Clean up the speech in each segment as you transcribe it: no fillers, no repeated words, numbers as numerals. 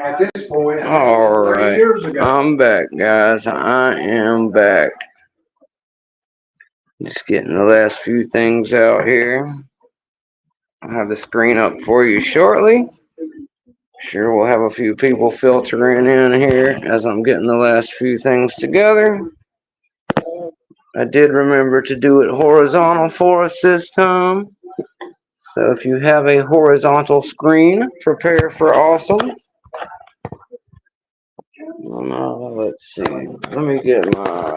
At this point, All 30 right, years ago. I'm back, guys. I am back. Just getting the last few things out here. I'll have the screen up for you shortly. Sure, we'll have a few people filtering in here as I'm getting the last few things together. I did remember to do it horizontal for us this time. So if you have a horizontal screen, prepare for awesome. Let's see. Let me get my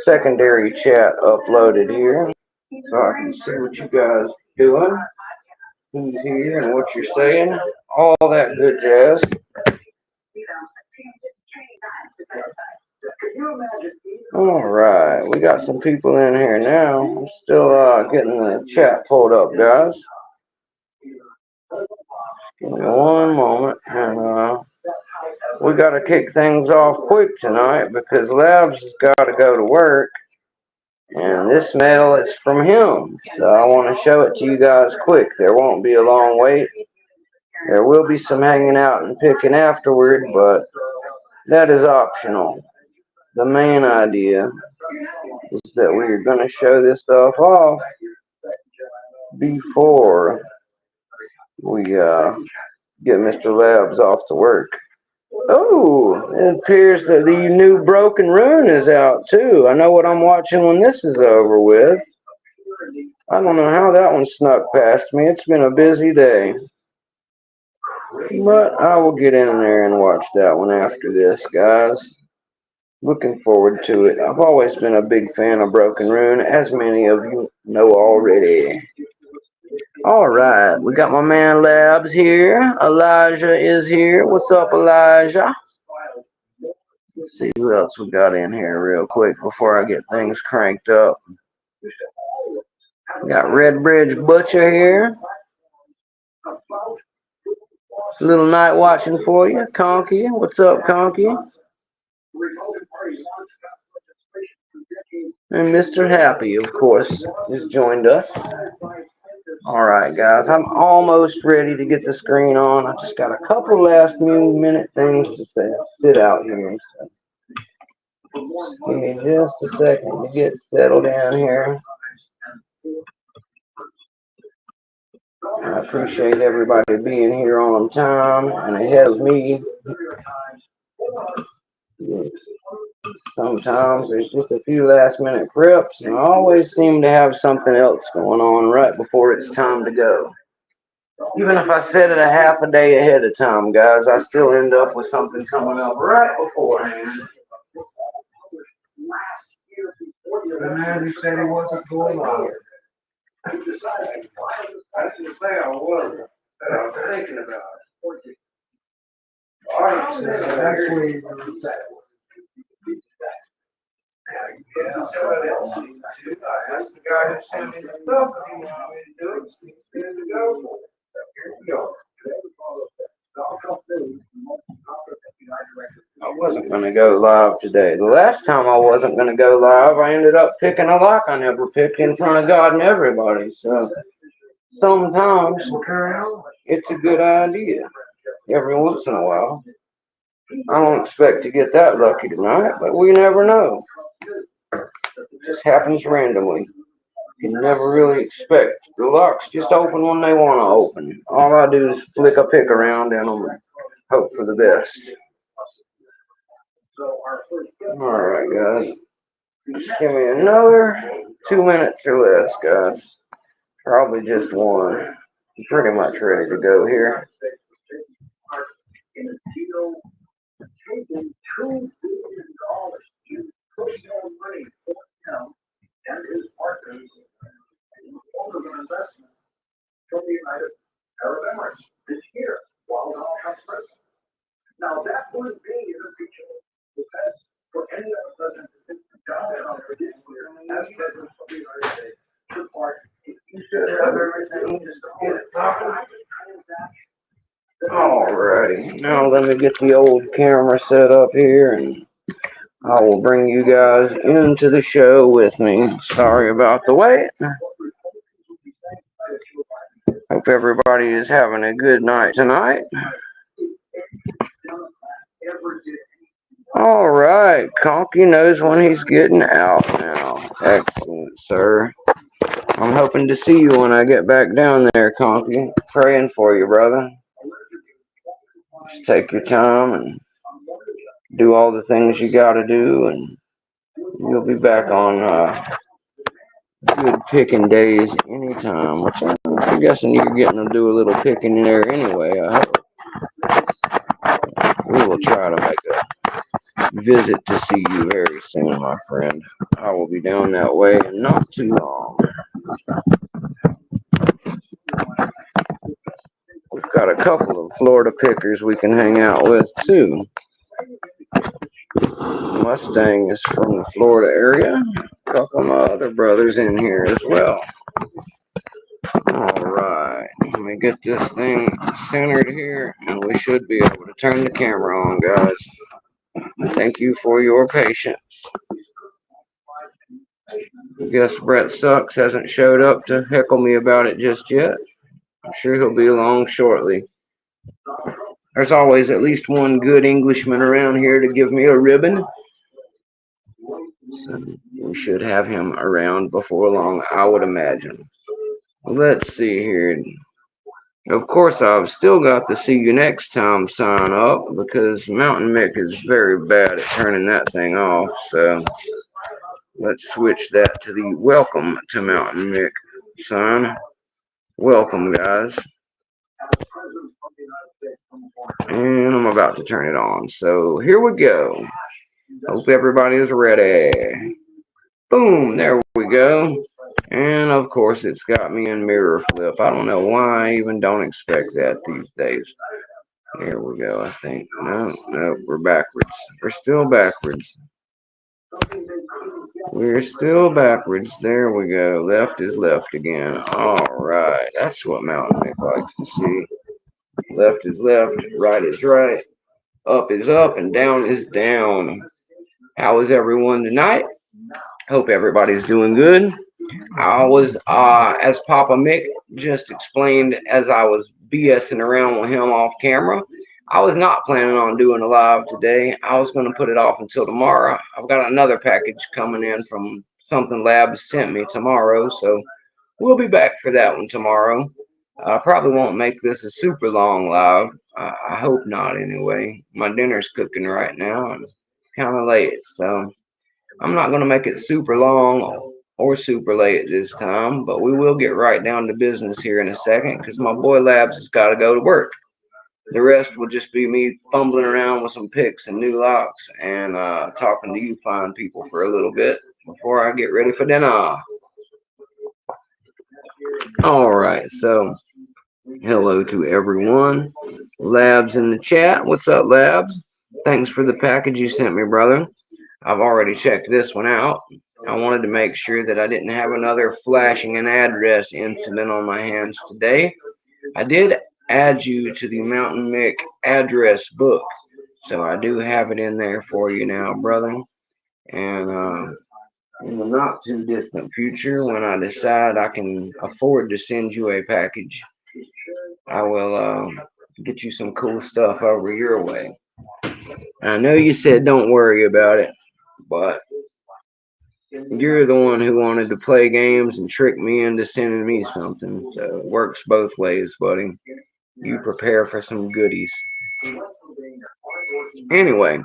secondary chat uploaded here so I can see what you guys doing, who's here, and what you're saying. All that good jazz. All right, we got some people in here now. I'm still getting the chat pulled up, guys. Give me one moment, and we got to kick things off quick tonight because Labs has got to go to work, and this mail is from him. So I want to show it to you guys quick. There won't be a long wait. There will be some hanging out and picking afterward, but that is optional. The main idea is that we're going to show this stuff off before we get Mr. Labs off to work. Oh, it appears that the new Broken Rune is out too. I know what I'm watching when this is over with. I don't know how that one snuck past me. It's been a busy day. But I will get in there and watch that one after this, guys. Looking forward to it. I've always been a big fan of Broken Rune, as many of you know already. Alright, we got my man Labs here. Elijah is here. What's up, Elijah? Let's see who else we got in here real quick before I get things cranked up. We got Red Bridge Butcher here. A little night watching for you. Conky, what's up, Conky? And Mr. Happy, of course, has joined us. Alright, guys, I'm almost ready to get the screen on. I just got a couple last minute things to say. Sit out here. So give me just a second to get settled down here. I appreciate everybody being here on time and ahead of me. Sometimes there's just a few last minute preps, and I always seem to have something else going on right before it's time to go. Even if I set it a half a day ahead of time, guys, I still end up with something coming up right beforehand. The man who said he wasn't going on. I was going to say I was, but I was thinking about it. All right, actually, I asked the guy who sent me the stuff if he wanted me to do it. He's good to go. Here we go. I wasn't going to go live today. The last time I wasn't going to go live, I ended up picking a lock I never picked in front of God and everybody. So sometimes it's a good idea every once in a while. I don't expect to get that lucky tonight, but we never know. It just happens randomly. You never really expect. The locks just open when they want to open. All I do is flick a pick around in them and hope for the best. Alright, guys. Just give me another 2 minutes or less, guys. Probably just one. I'm pretty much ready to go here. Now that would be the picture defense for any other president. As president of the United States, you should have everything just to get it talking. Alrighty, now let me get the old camera set up here and I will bring you guys into the show with me. Sorry about the wait. Hope Hope everybody is having a good night tonight. All right, Conky knows when he's getting out now. Excellent, sir. I'm hoping to see you when I get back down there, Conky. Praying for you, brother. Just take your time and do all the things you gotta do, and you'll be back on good picking days anytime. Which I'm guessing you're getting to do a little picking there anyway. I hope. We will try to make a visit to see you very soon, my friend. I will be down that way in not too long. We've got a couple of Florida pickers we can hang out with too. Mustang is from the Florida area. A couple of my other brothers in here as well. Alright, let me get this thing centered here, and we should be able to turn the camera on, guys. Thank you for your patience. I guess Brett Sucks hasn't showed up to heckle me about it just yet. I'm sure he'll be along shortly. There's always at least one good Englishman around here to give me a ribbon. So we should have him around before long, I would imagine. Let's see here. Of course, I've still got the see you next time sign up because Mountain Mick is very bad at turning that thing off. So let's switch that to the welcome to Mountain Mick sign. Welcome, guys. And I'm about to turn it on. So here we go. Hope everybody is ready. Boom, there we go. And of course, it's got me in mirror flip. I don't know why I even don't expect that these days. Here we go, I think. No, we're backwards. We're still backwards. We're still backwards. There we go. Left is left again. Alright, that's what Mountain Nick likes to see. Left is left, right is right, up is up, and down is down. How is everyone tonight? Hope everybody's doing good. I was, as Papa Mick just explained as I was BSing around with him off camera, I was not planning on doing a live today. I was going to put it off until tomorrow. I've got another package coming in from something Labs sent me tomorrow, so we'll be back for that one tomorrow. I probably won't make this a super long live. I hope not anyway. My dinner's cooking right now and it's kind of late, so I'm not going to make it super long or super late this time, but we will get right down to business here in a second because my boy Labs has got to go to work. The rest will just be me fumbling around with some picks and new locks and talking to you fine people for a little bit before I get ready for dinner. All right, so hello to everyone. Labs in the chat. What's up, Labs? Thanks for the package you sent me, brother. I've already checked this one out. I wanted to make sure that I didn't have another flashing an address incident on my hands today. I did add you to the Mountain Mick address book, so I do have it in there for you now, brother. And in the not too distant future, when I decide I can afford to send you a package, I will get you some cool stuff over your way. I know you said don't worry about it, but you're the one who wanted to play games and trick me into sending me something. So it works both ways, buddy. You prepare for some goodies. Anyway,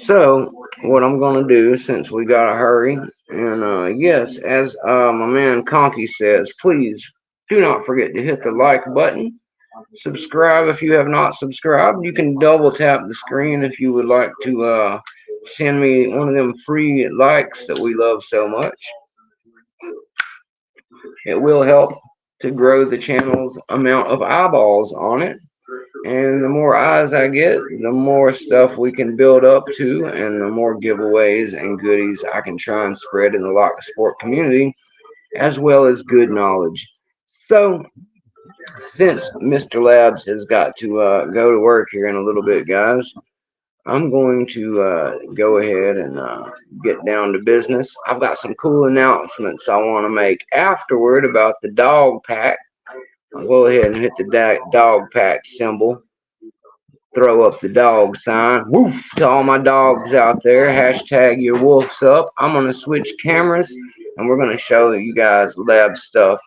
so what I'm gonna do since we gotta hurry, and yes, as my man Conky says, please do not forget to hit the like button. Subscribe if you have not subscribed. You can double tap the screen if you would like to send me one of them free likes that we love so much. It will help to grow the channel's amount of eyeballs on it. And the more eyes I get, the more stuff we can build up to, and the more giveaways and goodies I can try and spread in the Lock Sport community, as well as good knowledge. So, since Mr. Labs has got to go to work here in a little bit, guys, I'm going to go ahead and get down to business. I've got some cool announcements I want to make afterward about the dog pack I'll go ahead and hit the dog pack symbol. Throw up the dog sign. Woof to all my dogs out there. Hashtag your wolf's up. I'm going to switch cameras and we're going to show you guys lab stuff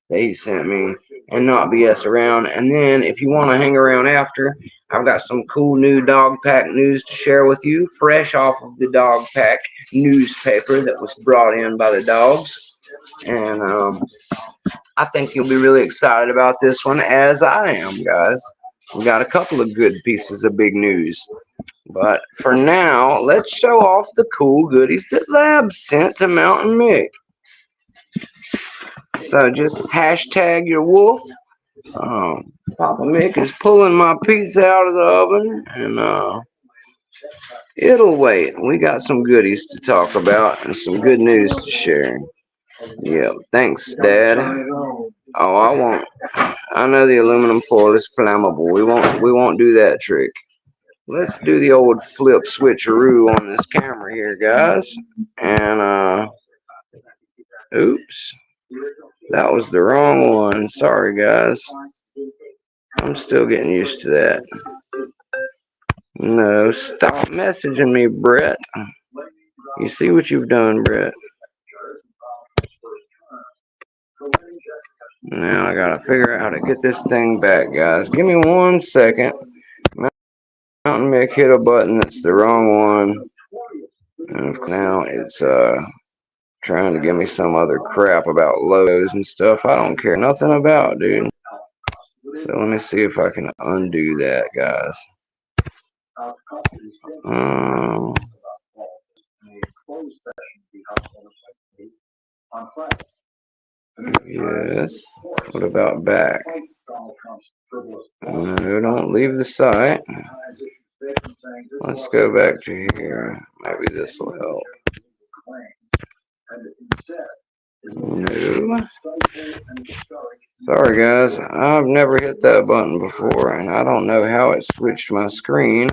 that he sent me and not BS around. And then if you want to hang around after, I've got some cool new dog pack news to share with you, fresh off of the dog pack newspaper that was brought in by the dogs. And I think you'll be really excited about this one, as I am, guys. We got a couple of good pieces of big news. But for now, let's show off the cool goodies that Lab sent to Mountain Mick. So just hashtag your wolf. Papa Mick is pulling my pizza out of the oven, and it'll wait. We got some goodies to talk about and some good news to share. Yeah, thanks, Dad. Oh, I won't. I know the aluminum foil is flammable. We won't do that trick. Let's do the old flip switcheroo on this camera here, guys. And oops, that was the wrong one. Sorry, guys. I'm still getting used to that. No, stop messaging me, Brett. You see what you've done, Brett. Now I gotta figure out how to get this thing back, guys. Give me 1 second. Mountain Mick hit a button that's the wrong one. And now it's trying to give me some other crap about logos and stuff I don't care nothing about, dude. So let me see if I can undo that, guys. Yes. What about back? No, don't leave the site. Let's go back to here. Maybe this will help. No. Sorry, guys. I've never hit that button before, and I don't know how it switched my screen.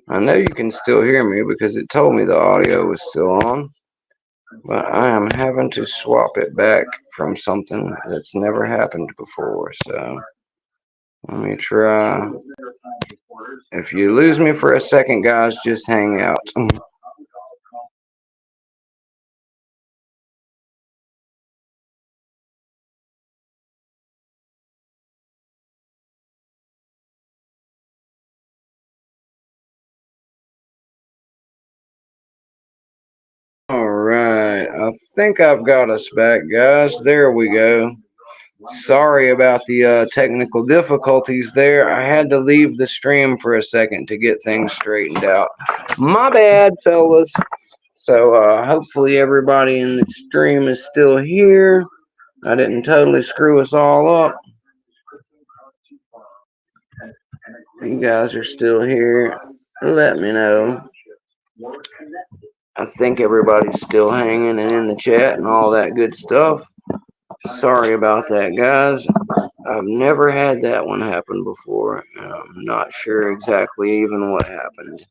I know you can still hear me because it told me the audio was still on, but I am having to swap it back from something that's never happened before. So let me try. If you lose me for a second, guys, just hang out. Alright, I think I've got us back, guys. There we go. Sorry about the technical difficulties there. I had to leave the stream for a second to get things straightened out. My bad, fellas. So hopefully everybody in the stream is still here. I didn't totally screw us all up. You guys are still here. Let me know. I think everybody's still hanging and in the chat and all that good stuff. Sorry about that, guys. I've never had that one happen before. I'm not sure exactly even what happened.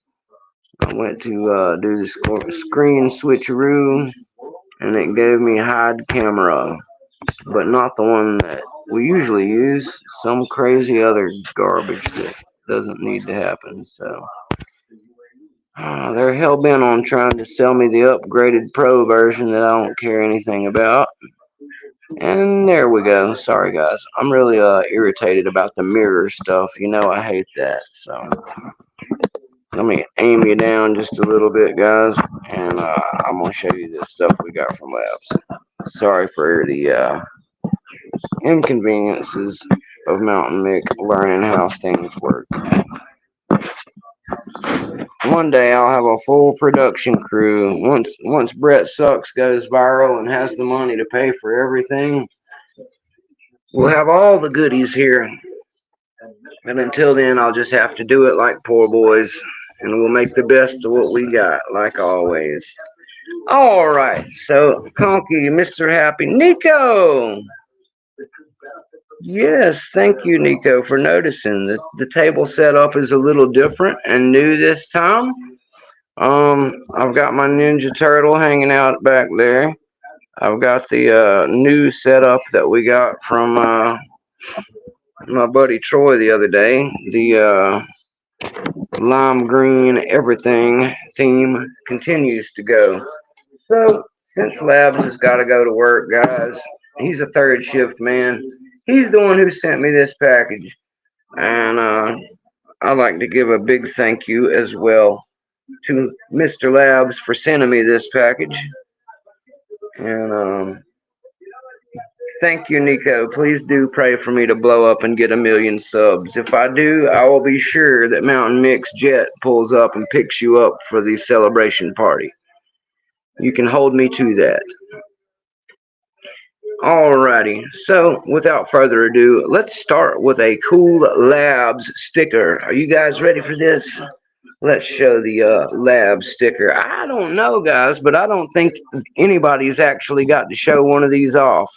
I went to do the screen switcheroo, and it gave me hide camera, but not the one that we usually use. Some crazy other garbage that doesn't need to happen. So they're hell bent on trying to sell me the upgraded pro version that I don't care anything about. And there we go. Sorry, guys. I'm really irritated about the mirror stuff. You know I hate that. So let me aim you down just a little bit, guys, and I'm gonna show you this stuff we got from Labs. Sorry for the inconveniences of Mountain Mick learning how things work. One day I'll have a full production crew. Once Brett Sucks goes viral and has the money to pay for everything, we'll have all the goodies here. And until then, I'll just have to do it like poor boys, and we'll make the best of what we got, like always. All right, so Conky, Mr. Happy, Nico. Yes, thank you, Nico, for noticing that the table setup is a little different and new this time. I've got my Ninja Turtle hanging out back there. I've got the new setup that we got from my buddy Troy the other day. The lime green everything theme continues to go. So, since Labs has got to go to work, guys, he's a third shift man. He's the one who sent me this package. And I'd like to give a big thank you as well to Mr. Labs for sending me this package. And thank you, Nico. Please do pray for me to blow up and get 1,000,000 subs. If I do, I will be sure that Mountain Mix Jet pulls up and picks you up for the celebration party. You can hold me to that. Alrighty, so without further ado, let's start with a Cool Labs sticker. Are you guys ready for this? Let's show the lab sticker. I don't know, guys, but I don't think anybody's actually got to show one of these off.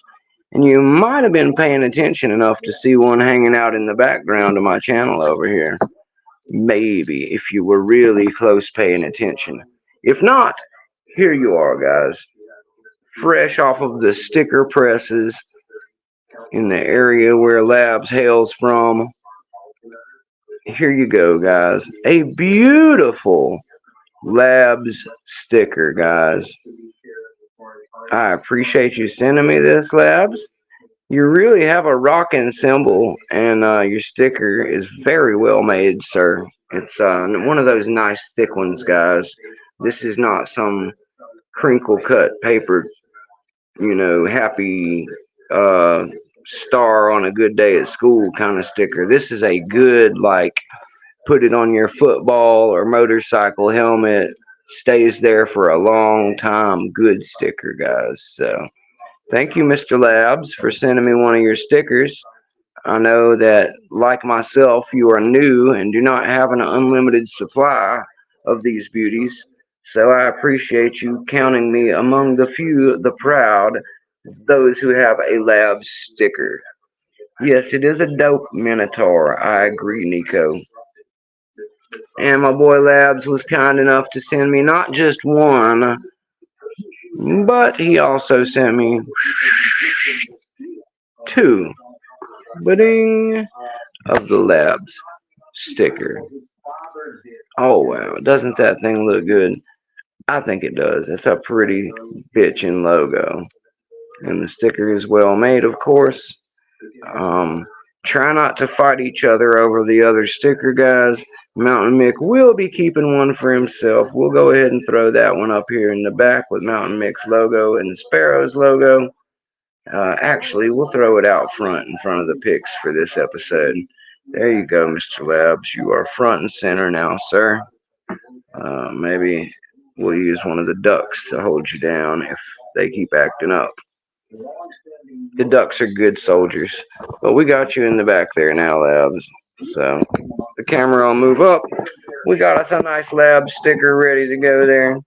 And you might have been paying attention enough to see one hanging out in the background of my channel over here. Maybe, if you were really close paying attention. If not, here you are, guys. Fresh off of the sticker presses in the area where Labs hails from. Here you go, guys. A beautiful Labs sticker, guys. I appreciate you sending me this, Labs. You really have a rocking symbol, and your sticker is very well made, sir. It's one of those nice thick ones, guys. This is not some crinkle cut paper, happy uh, star on a good day at school kind of sticker. This is a good, like, put it on your football or motorcycle helmet, stays there for a long time. Good sticker, guys. So thank you, Mr. Labs, for sending me one of your stickers. I know that, like myself, you are new and do not have an unlimited supply of these beauties. So I appreciate you counting me among the few, the proud, those who have a Labs sticker. Yes, it is a dope Minotaur. I agree, Nico. And my boy Labs was kind enough to send me not just one, but he also sent me two. Ba-ding, of the Labs sticker. Oh wow, doesn't that thing look good? I think it does. It's a pretty bitchin' logo. And the sticker is well made, of course. Um, Try not to fight each other over the other sticker, guys. Mountain Mick will be keeping one for himself. We'll go ahead and throw that one up here in the back with Mountain Mick's logo and the Sparrow's logo. Actually, we'll throw it out front in front of the pics for this episode. There you go, Mr. Labs. You are front and center now, sir. Maybe we'll use one of the ducks to hold you down if they keep acting up. The ducks are good soldiers. But we got you in the back there now, Labs. So the camera will move up. We got us a nice Lab sticker ready to go there.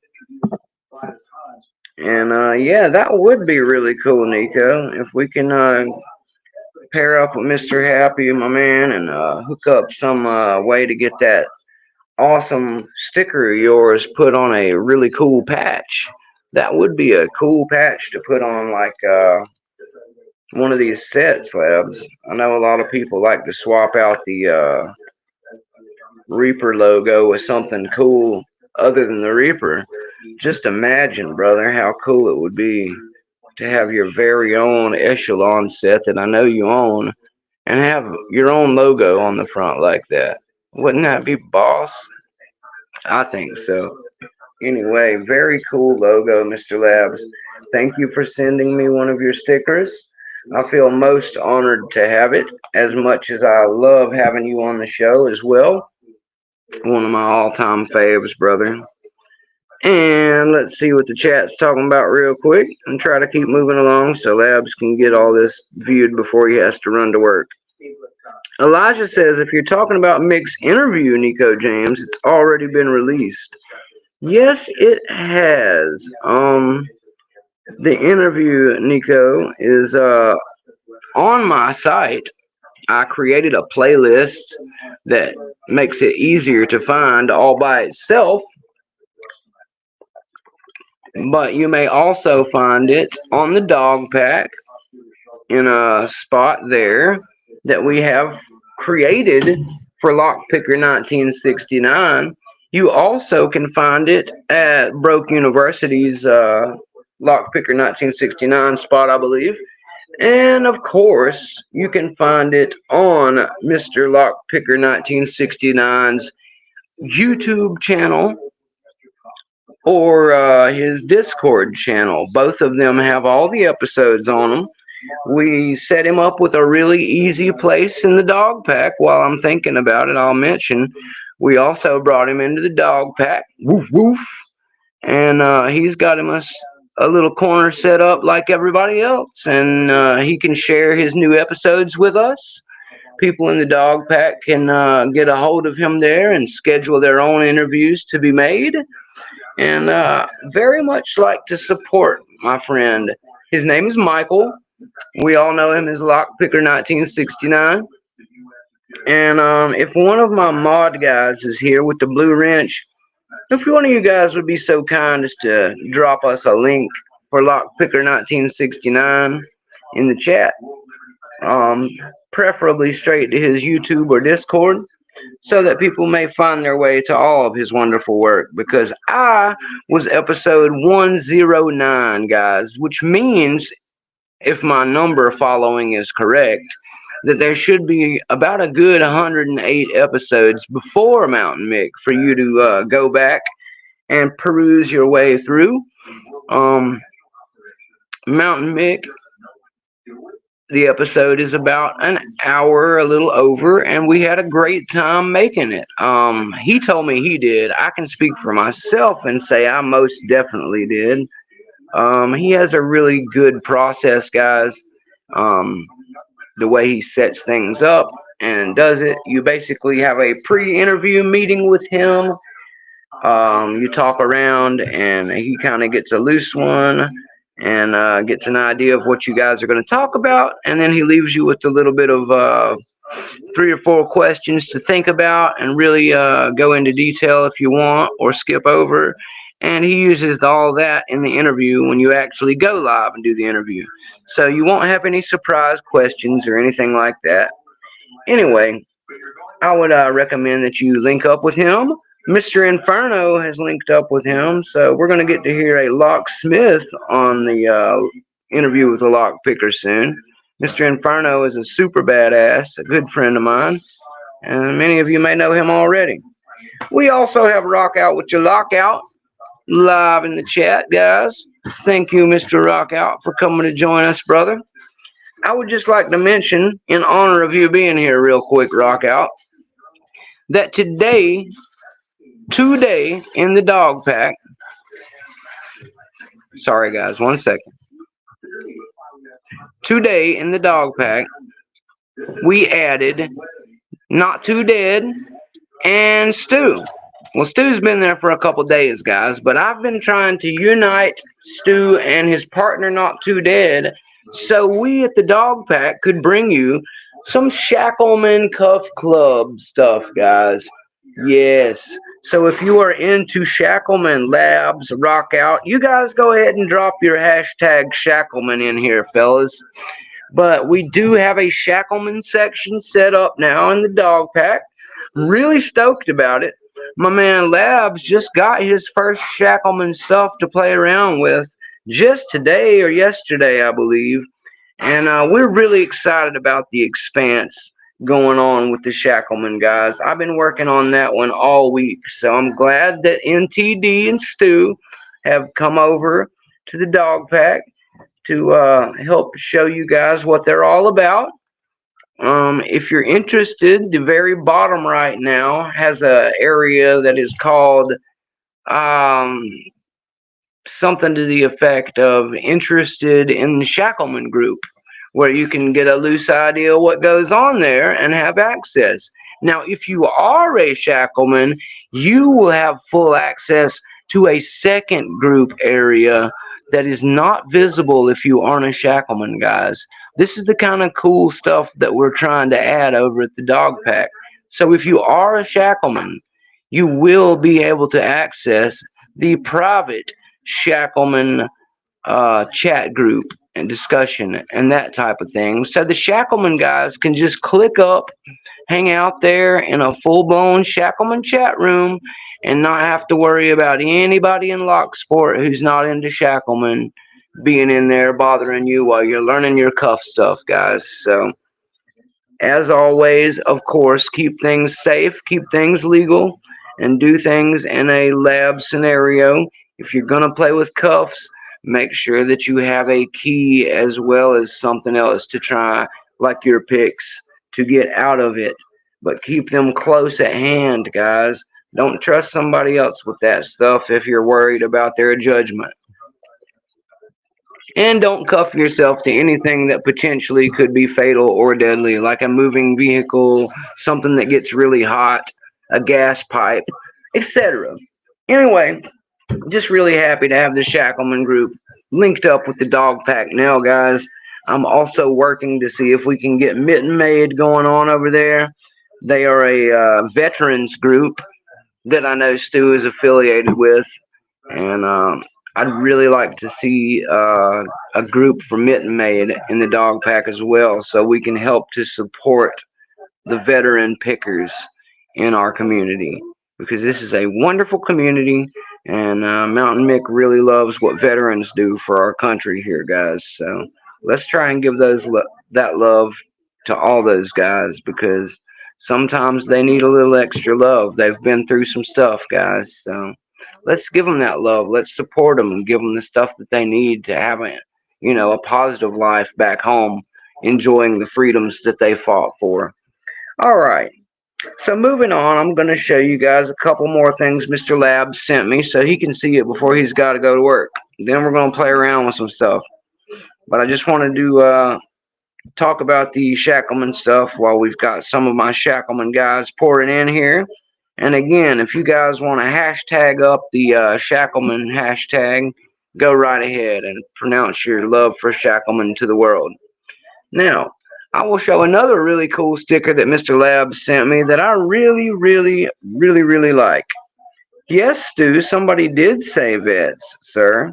And yeah, that would be really cool, Nico. If we can pair up with Mr. Happy, my man, and hook up some way to get that awesome sticker of yours put on a really cool patch. That would be a cool patch to put on, like one of these set slabs. I know a lot of people like to swap out the Reaper logo with something cool other than the Reaper. Just imagine, brother, how cool it would be to have your very own Echelon set that I know you own and have your own logo on the front like that. Wouldn't that be boss? I think so. Anyway, very cool logo, Mr. Labs. Thank you for sending me one of your stickers. I feel most honored to have it, as much as I love having you on the show as well. One of my all-time faves, brother. And let's see what the chat's talking about real quick and try to keep moving along so Labs can get all this viewed before he has to run to work. Elijah says, if you're talking about Mick's interview, Nico James, it's already been released. Yes, it has. The interview, Nico, is on my site. I created a playlist that makes it easier to find all by itself, but you may also find it on the dog pack in a spot there. that we have created for Lockpicker 1969. You also can find it at Broke University's Lockpicker 1969 spot, I believe. And of course, you can find it on Mr. Lockpicker 1969's YouTube channel or his Discord channel. Both of them have all the episodes on them. We set him up with a really easy place in the dog pack. While I'm thinking about it, I'll mention we also brought him into the dog pack. Woof woof. And he's got him a little corner set up like everybody else. And he can share his new episodes with us. People in the dog pack can get a hold of him there and schedule their own interviews to be made. And very much like to support my friend. His name is Michael. We all know him as Lockpicker 1969. And if one of my mod guys is here with the blue wrench, if one of you guys would be so kind as to drop us a link for Lockpicker 1969 in the chat, um, preferably straight to his YouTube or Discord, so that people may find their way to all of his wonderful work. Because I was episode 109, guys, which means, if my number following is correct, that there should be about a good 108 episodes before Mountain Mick for you to go back and peruse your way through. Um, Mountain Mick, the episode is about an hour, a little over, and we had a great time making it. He told me he did. I can speak for myself and say I most definitely did. He has a really good process, guys. Um, the way he sets things up and does it, you basically have a pre-interview meeting with him. You talk around, and he kind of gets a loose one and gets an idea of what you guys are going to talk about, and then he leaves you with a little bit of 3 or 4 questions to think about and really go into detail if you want, or skip over. And he uses all that in the interview when you actually go live and do the interview. So you won't have any surprise questions or anything like that. Anyway, I would recommend that you link up with him. Mr. Inferno has linked up with him, so we're going to get to hear a locksmith on the interview with the lockpicker soon. Mr. Inferno is a super badass, a good friend of mine, and many of you may know him already. We also have Rock Out with your Lockout live in the chat, guys. Thank you, Mr. Rockout, for coming to join us, brother. I would just like to mention, in honor of you being here, real quick, Rockout, that today in the dog pack, sorry guys, 1 second. Today in the dog pack, we added Not Too Dead and Stu. Well, Stu's been there for a couple days, guys, but I've been trying to unite Stu and his partner Not Too Dead so we at the dog pack could bring you some Shacklemen Cuff Club stuff, guys. Yes. So if you are into Shacklemen Labs, Rock Out, you guys go ahead and drop your hashtag Shacklemen in here, fellas. But we do have a Shackleman section set up now in the dog pack. I'm really stoked about it. My man Labs just got his first Shackleman stuff to play around with just today or yesterday, I believe. And we're really excited about the expanse going on with the Shackleman guys. I've been working on that one all week, so I'm glad that NTD and Stu have come over to the dog pack to help show you guys what they're all about. If you're interested, the very bottom right now has a area that is called um, something to the effect of interested in the Shackleman group, where you can get a loose idea of what goes on there and have access. Now, if you are a Shackleman, you will have full access to a second group area that is not visible if you aren't a Shackleman, guys. This is the kind of cool stuff that we're trying to add over at the dog pack. So if you are a Shackleman, you will be able to access the private Shackleman chat group and discussion and that type of thing. So the Shackleman guys can just click up, hang out there in a full blown Shackleman chat room, and not have to worry about anybody in Locksport who's not into Shackleman being in there bothering you while you're learning your cuff stuff, guys. So as always, of course, keep things safe, keep things legal, and do things in a lab scenario. If you're going to play with cuffs, make sure that you have a key as well as something else to try, like your picks, to get out of it. But keep them close at hand, guys. Don't trust somebody else with that stuff if you're worried about their judgment. And don't cuff yourself to anything that potentially could be fatal or deadly, like a moving vehicle, something that gets really hot, a gas pipe, etc. Anyway, just really happy to have the Shackleman group linked up with the dog pack now, guys. I'm also working to see if we can get Mitten Maid going on over there. They are a veterans group that I know Stu is affiliated with, and I'd really like to see a group for Mitten Maid in the dog pack as well, so we can help to support the veteran pickers in our community, because this is a wonderful community, and Mountain Mick really loves what veterans do for our country here, guys. So let's try and give that love to all those guys, because sometimes they need a little extra love. They've been through some stuff, guys. So let's give them that love. Let's support them and give them the stuff that they need to have a positive life back home, enjoying the freedoms that they fought for. All right. So moving on, I'm going to show you guys a couple more things Mr. Lab sent me so he can see it before he's got to go to work. Then we're going to play around with some stuff. But I just wanted to talk about the Shackleman stuff while we've got some of my Shackleman guys pouring in here. And again, if you guys want to hashtag up the Shackleman hashtag, go right ahead and pronounce your love for Shackleman to the world. Now, I will show another really cool sticker that Mr. Lab sent me that I really, really, really, really like. Yes, Stu, somebody did say vets, sir.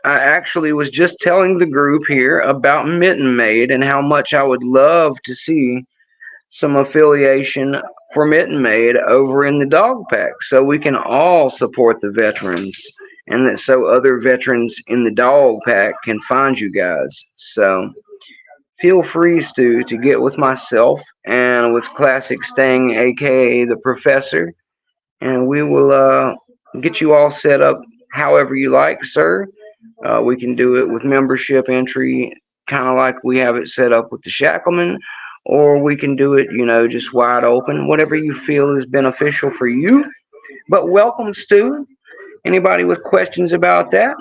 I actually was just telling the group here about Mitten Maid and how much I would love to see some affiliation for Mitten Maid over in the dog pack so we can all support the veterans, and that so other veterans in the dog pack can find you guys. So feel free, Stu, to get with myself and with Classic Stang, aka the Professor, and we will get you all set up however you like, sir. We can do it with membership entry, kind of like we have it set up with the Shackleman, or we can do it, just wide open, whatever you feel is beneficial for you. But welcome, Stu. Anybody with questions about that?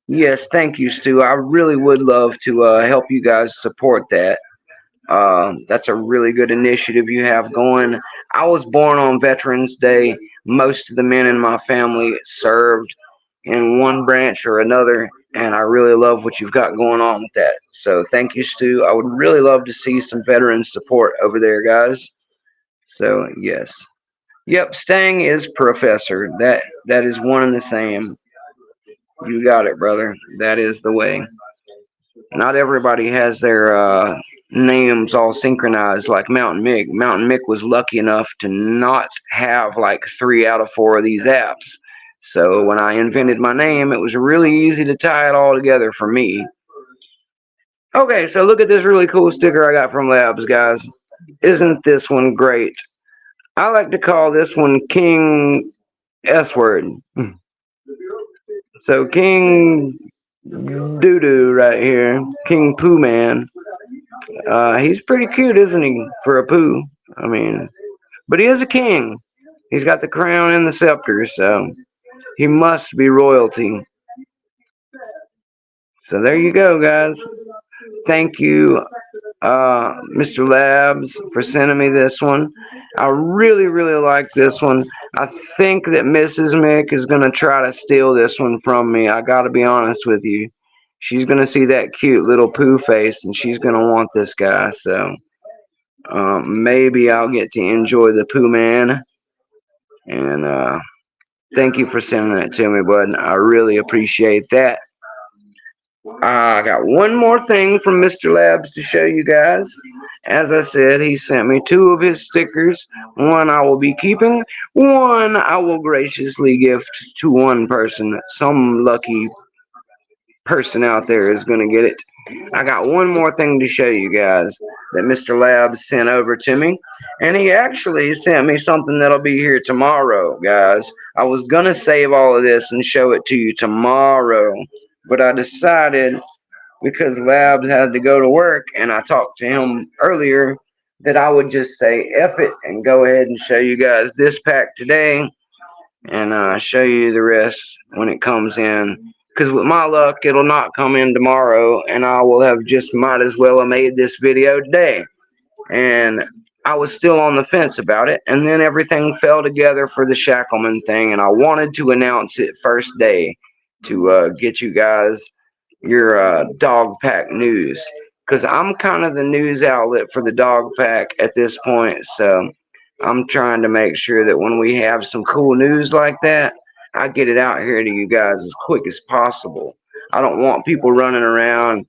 Yes, thank you, Stu. I really would love to help you guys support that. That's a really good initiative you have going. I was born on Veterans Day. Most of the men in my family served in one branch or another, and I really love what you've got going on with that. So thank you, Stu. I would really love to see some veteran support over there, guys. So yes. Yep, Stang is Professor. That is one and the same. You got it, brother. That is the way. Not everybody has their names all synchronized like Mountain Mick. Mountain Mick was lucky enough to not have like 3 out of 4 of these apps. So when I invented my name, it was really easy to tie it all together for me. Okay, so look at this really cool sticker I got from Labs, guys. Isn't this one great? I like to call this one King S Word. So King Doodoo right here, King Pooh Man. He's pretty cute, isn't he, for a poo? I mean, but he is a king. He's got the crown and the scepter, so he must be royalty. So there you go, guys. Thank you, Mr. Labs, for sending me this one. I really, really like this one. I think that Mrs. Mick is going to try to steal this one from me. I got to be honest with you. She's going to see that cute little poo face, and she's going to want this guy. So maybe I'll get to enjoy the Pooh Man. And thank you for sending that to me, bud. I really appreciate that. I got one more thing from Mr. Labs to show you guys. As I said, he sent me two of his stickers. One I will be keeping, one I will graciously gift to one person. Some lucky person out there is going to get it. I got one more thing to show you guys that Mr. Labs sent over to me. And he actually sent me something that'll be here tomorrow, guys. I was going to save all of this and show it to you tomorrow, but I decided because Labs had to go to work and I talked to him earlier that I would just say F it and go ahead and show you guys this pack today and show you the rest when it comes in. Because with my luck, it'll not come in tomorrow, and I will have just might as well have made this video today. And I was still on the fence about it, and then everything fell together for the Shacklemen thing, and I wanted to announce it first day to get you guys your dog pack news. Because I'm kind of the news outlet for the dog pack at this point, so I'm trying to make sure that when we have some cool news like that, I get it out here to you guys as quick as possible. I don't want people running around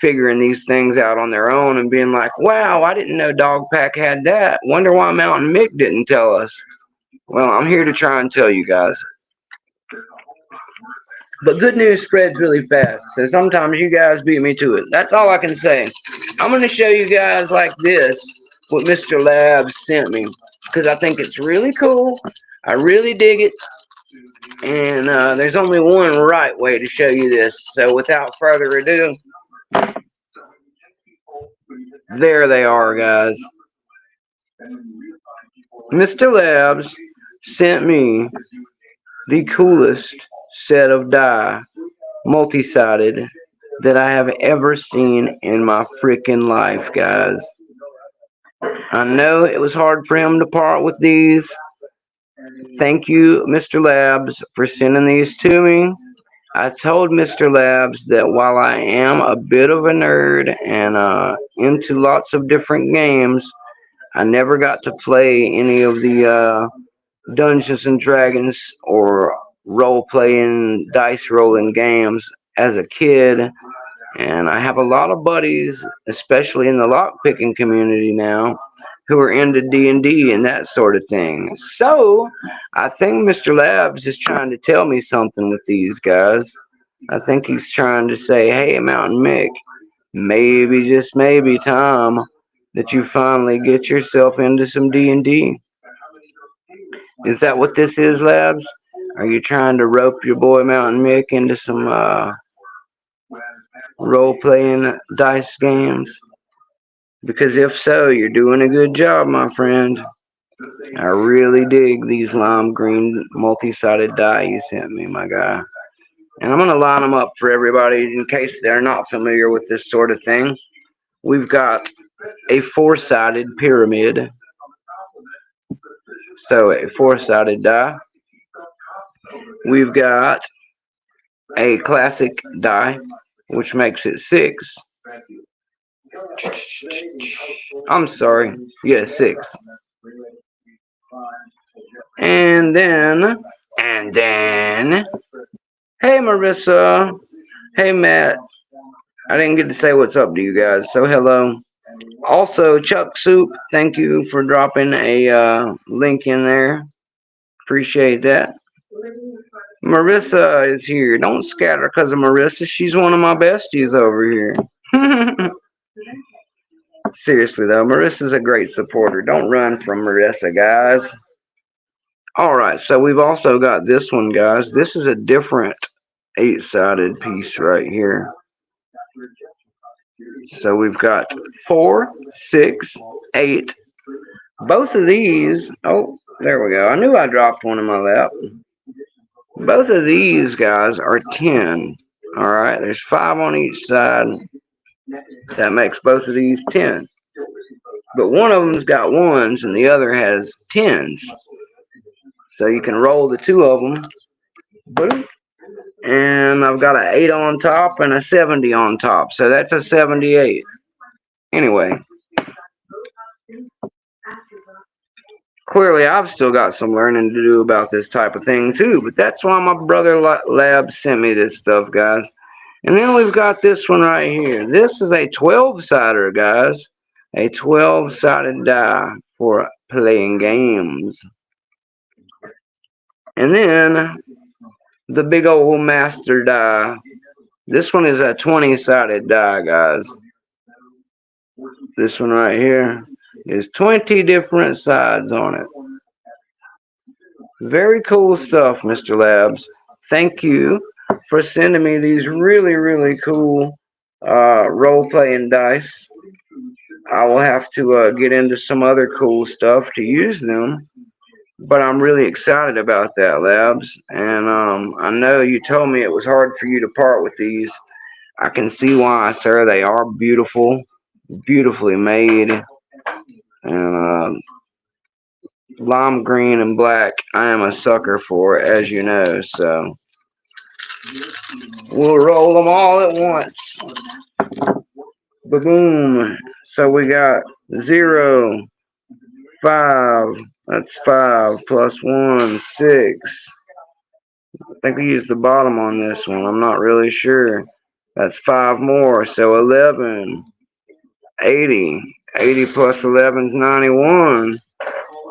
figuring these things out on their own and being like, wow, I didn't know Dog Pack had that. Wonder why Mountain Mick didn't tell us. Well, I'm here to try and tell you guys. But good news spreads really fast, so sometimes you guys beat me to it. That's all I can say. I'm going to show you guys like this what Mr. Labs sent me because I think it's really cool. I really dig it. And there's only one right way to show you this. So without further ado, there they are, guys. Mr. Labs sent me the coolest set of die, multi-sided, that I have ever seen in my freaking life, guys. I know it was hard for him to part with these. Thank you, Mr. Labs, for sending these to me. I told Mr. Labs that while I am a bit of a nerd and into lots of different games, I never got to play any of the Dungeons and Dragons or role playing, dice rolling games as a kid. And I have a lot of buddies, especially in the lockpicking community now, who are into D&D and that sort of thing. So, I think Mr. Labs is trying to tell me something with these guys. I think he's trying to say, hey, Mountain Mick, maybe, just maybe, time that you finally get yourself into some D&D. Is that what this is, Labs? Are you trying to rope your boy Mountain Mick into some role-playing dice games? Because if so, you're doing a good job, my friend. I really dig these lime green multi-sided die you sent me, my guy. And I'm going to line them up for everybody in case they're not familiar with this sort of thing. We've got a four-sided pyramid. So a four-sided die. We've got a classic die, which makes it six. I'm sorry. Yeah, six. And then, hey Marissa. Hey Matt. I didn't get to say what's up to you guys, so hello. Also, Chuck Soup, thank you for dropping a link in there. Appreciate that. Marissa is here. Don't scatter because of Marissa. She's one of my besties over here. Seriously though, Marissa's a great supporter. Don't run from Marissa, guys. Alright, so we've also got this one, guys. This is a different eight-sided piece right here. So we've got 4, 6, 8. Both of these, oh, there we go. I knew I dropped one in my lap. Both of these guys are 10. Alright, there's 5 on each side. That makes both of these 10. But one of them's got 1s and the other has 10s. So you can roll the two of them. Boom. And I've got an 8 on top and a 70 on top. So that's a 78. Anyway. Clearly, I've still got some learning to do about this type of thing, too. But that's why my brother Lab sent me this stuff, guys. And then we've got this one right here. This is a 12-sider, guys. A 12-sided die for playing games. And then the big old master die. This one is a 20-sided die, guys. This one right here is 20 different sides on it. Very cool stuff, Mr. Labs. Thank you for sending me these really, really cool role-playing dice. I will have to get into some other cool stuff to use them. But I'm really excited about that, Labs. And I know you told me it was hard for you to part with these. I can see why, sir. They are beautiful, beautifully made. And lime green and black, I am a sucker for, as you know. So we'll roll them all at once. Ba-boom. So we got 0, 5. That's 5 plus 1, 6. I think we used the bottom on this one. I'm not really sure. That's 5 more. So 11, 80. 80 plus 11 is 91.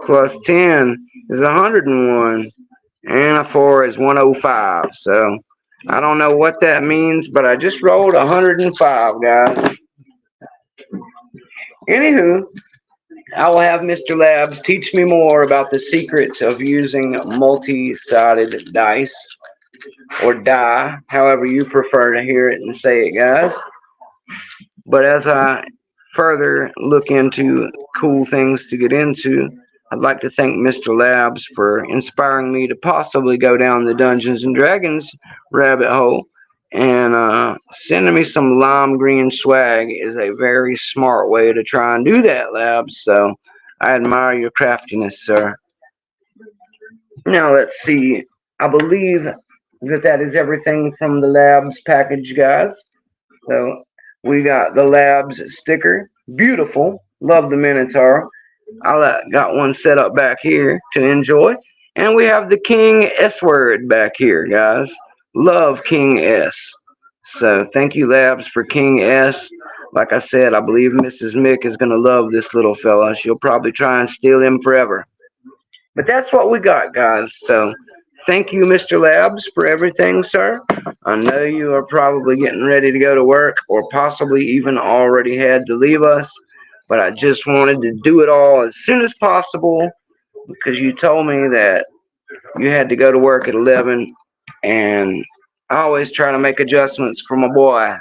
Plus 10 is 101. And a 4 is 105. So I don't know what that means, but I just rolled 105, guys. Anywho, I will have Mr. Labs teach me more about the secrets of using multi-sided dice, or die, however you prefer to hear it and say it, guys. But as I further look into cool things to get into, I'd like to thank Mr. Labs for inspiring me to possibly go down the Dungeons and Dragons rabbit hole. And sending me some lime green swag is a very smart way to try and do that, Labs. So I admire your craftiness, sir. Now let's see. I believe that is everything from the Labs package, guys. So we got the Labs sticker. Beautiful. Love the Minotaur. I got one set up back here to enjoy. And we have the King S word back here, guys. Love King S. So thank you, Labs, for King S. Like I said, I believe Mrs. Mick is going to love this little fella. She'll probably try and steal him forever. But that's what we got, guys. So thank you, Mr. Labs, for everything, sir. I know you are probably getting ready to go to work or possibly even already had to leave us. But I just wanted to do it all as soon as possible because you told me that you had to go to work at 11. And I always try to make adjustments for my boy.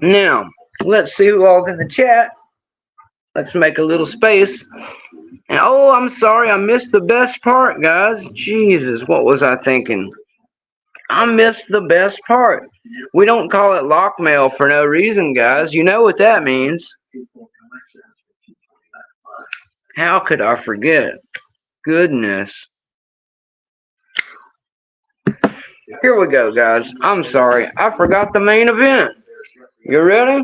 Now, let's see who all's in the chat. Let's make a little space. And oh, I'm sorry, I missed the best part, guys. Jesus, what was I thinking? I missed the best part. We don't call it Lockmail for no reason, guys. You know what that means. How could I forget? Goodness. Here we go, guys. I'm sorry. I forgot the main event. You ready?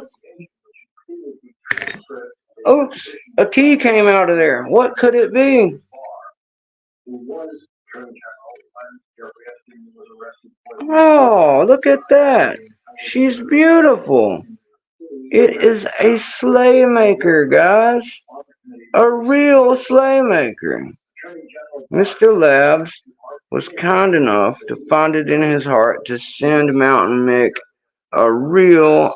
Oops, a key came out of there. What could it be? Oh, look at that. She's beautiful. It is a sleigh maker, guys. A real sleigh maker. Mr. Labs was kind enough to find it in his heart to send Mountain Mick a real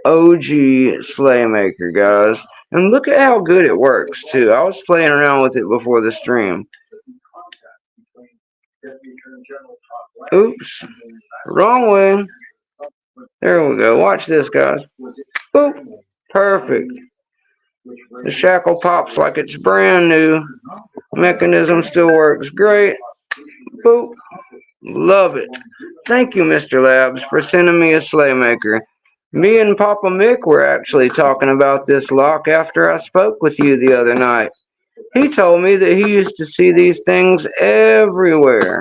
OG sleigh maker, guys. And look at how good it works, too. I was playing around with it before the stream. Oops. Wrong way. There we go. Watch this, guys. Boop. Perfect. The shackle pops like it's brand new. Mechanism still works great. Boop. Love it. Thank you, Mr. Labs, for sending me a sleigh maker. Me and Papa Mick were actually talking about this lock after I spoke with you the other night. He told me that he used to see these things everywhere.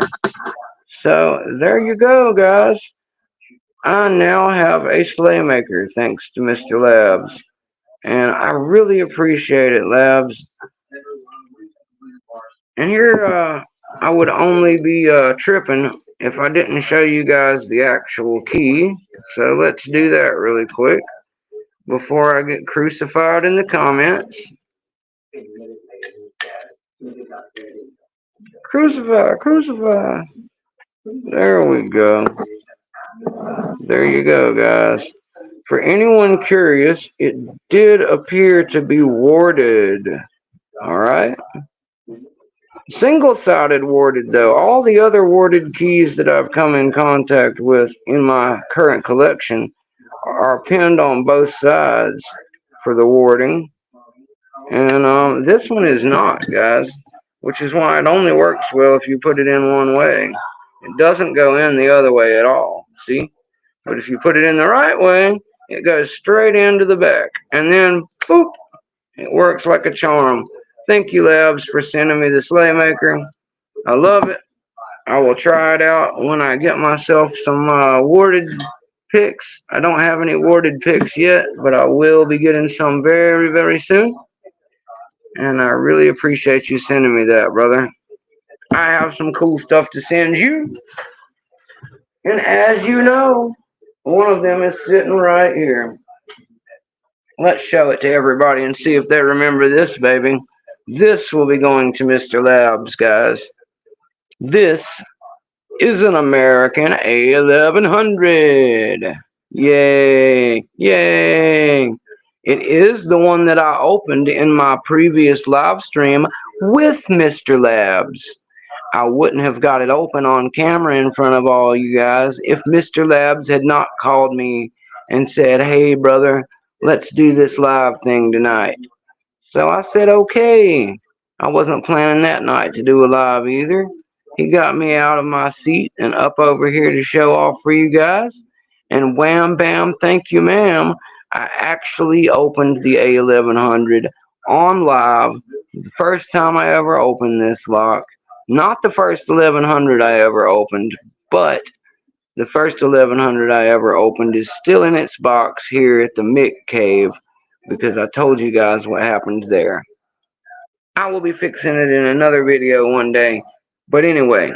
So there you go, guys. I now have a sleigh maker thanks to Mr. Labs. And I really appreciate it, Labs. And here I would only be tripping if I didn't show you guys the actual key. So let's do that really quick before I get crucified in the comments. Crucify, crucify. There we go. There you go, guys. For anyone curious, it did appear to be warded. Alright? Single-sided warded, though. All the other warded keys that I've come in contact with in my current collection are pinned on both sides for the warding. And this one is not, guys. Which is why it only works well if you put it in one way. It doesn't go in the other way at all. See? But if you put it in the right way, it goes straight into the back. And then, boop, it works like a charm. Thank you, Labs, for sending me the sleigh maker. I love it. I will try it out when I get myself some warded picks. I don't have any warded picks yet, but I will be getting some very, very soon. And I really appreciate you sending me that, brother. I have some cool stuff to send you. And as you know, one of them is sitting right here. Let's show it to everybody and see if they remember this, baby. This will be going to Mr. Labs, guys. This is an American A1100. Yay! Yay! It is the one that I opened in my previous live stream with Mr. Labs. I wouldn't have got it open on camera in front of all you guys if Mr. Labs had not called me and said, "Hey, brother, let's do this live thing tonight." So I said, okay. I wasn't planning that night to do a live either. He got me out of my seat and up over here to show off for you guys. And wham bam, thank you, ma'am. I actually opened the A1100 on live. The first time I ever opened this lock. Not the first 1100 I ever opened, but the first 1100 I ever opened is still in its box here at the Mick Cave because I told you guys what happened there. I will be fixing it in another video one day. But anyway,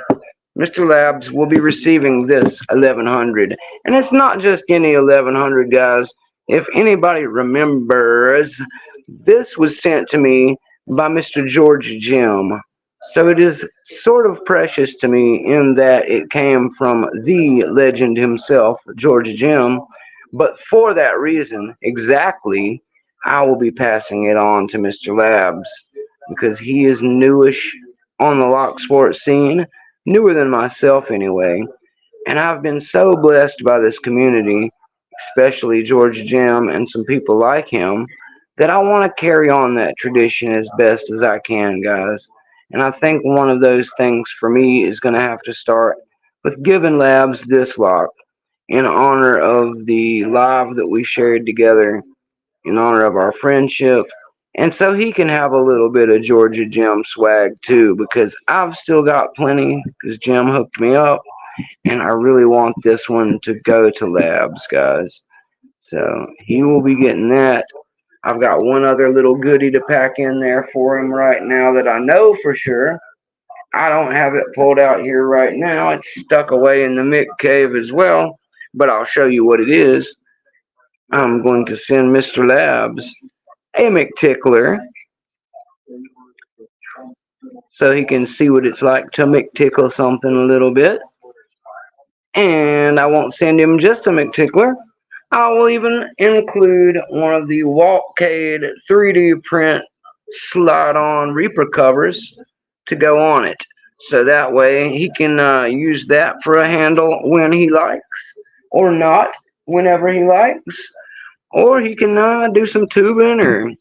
Mr. Labs will be receiving this 1100. And it's not just any 1100, guys. If anybody remembers, this was sent to me by Mr. George Jim. So it is sort of precious to me in that it came from the legend himself, George Jim. But for that reason, exactly, I will be passing it on to Mr. Labs because he is newish on the lock sports scene, newer than myself anyway. And I've been so blessed by this community, especially George Jim and some people like him, that I want to carry on that tradition as best as I can, guys. And I think one of those things for me is going to have to start with giving Labs this lock in honor of the live that we shared together, in honor of our friendship. And so he can have a little bit of Georgia Jim swag too, because I've still got plenty, because Jim hooked me up. And I really want this one to go to Labs, guys. So he will be getting that. I've got one other little goodie to pack in there for him right now that I know for sure. I don't have it pulled out here right now. It's stuck away in the Mick Cave as well. But I'll show you what it is. I'm going to send Mr. Labs a McTickler so he can see what it's like to McTickle something a little bit. And I won't send him just a McTickler. I will even include one of the Walkade 3D print slide-on Reaper covers to go on it. So that way he can use that for a handle when he likes, or not whenever he likes. Or he can do some tubing, or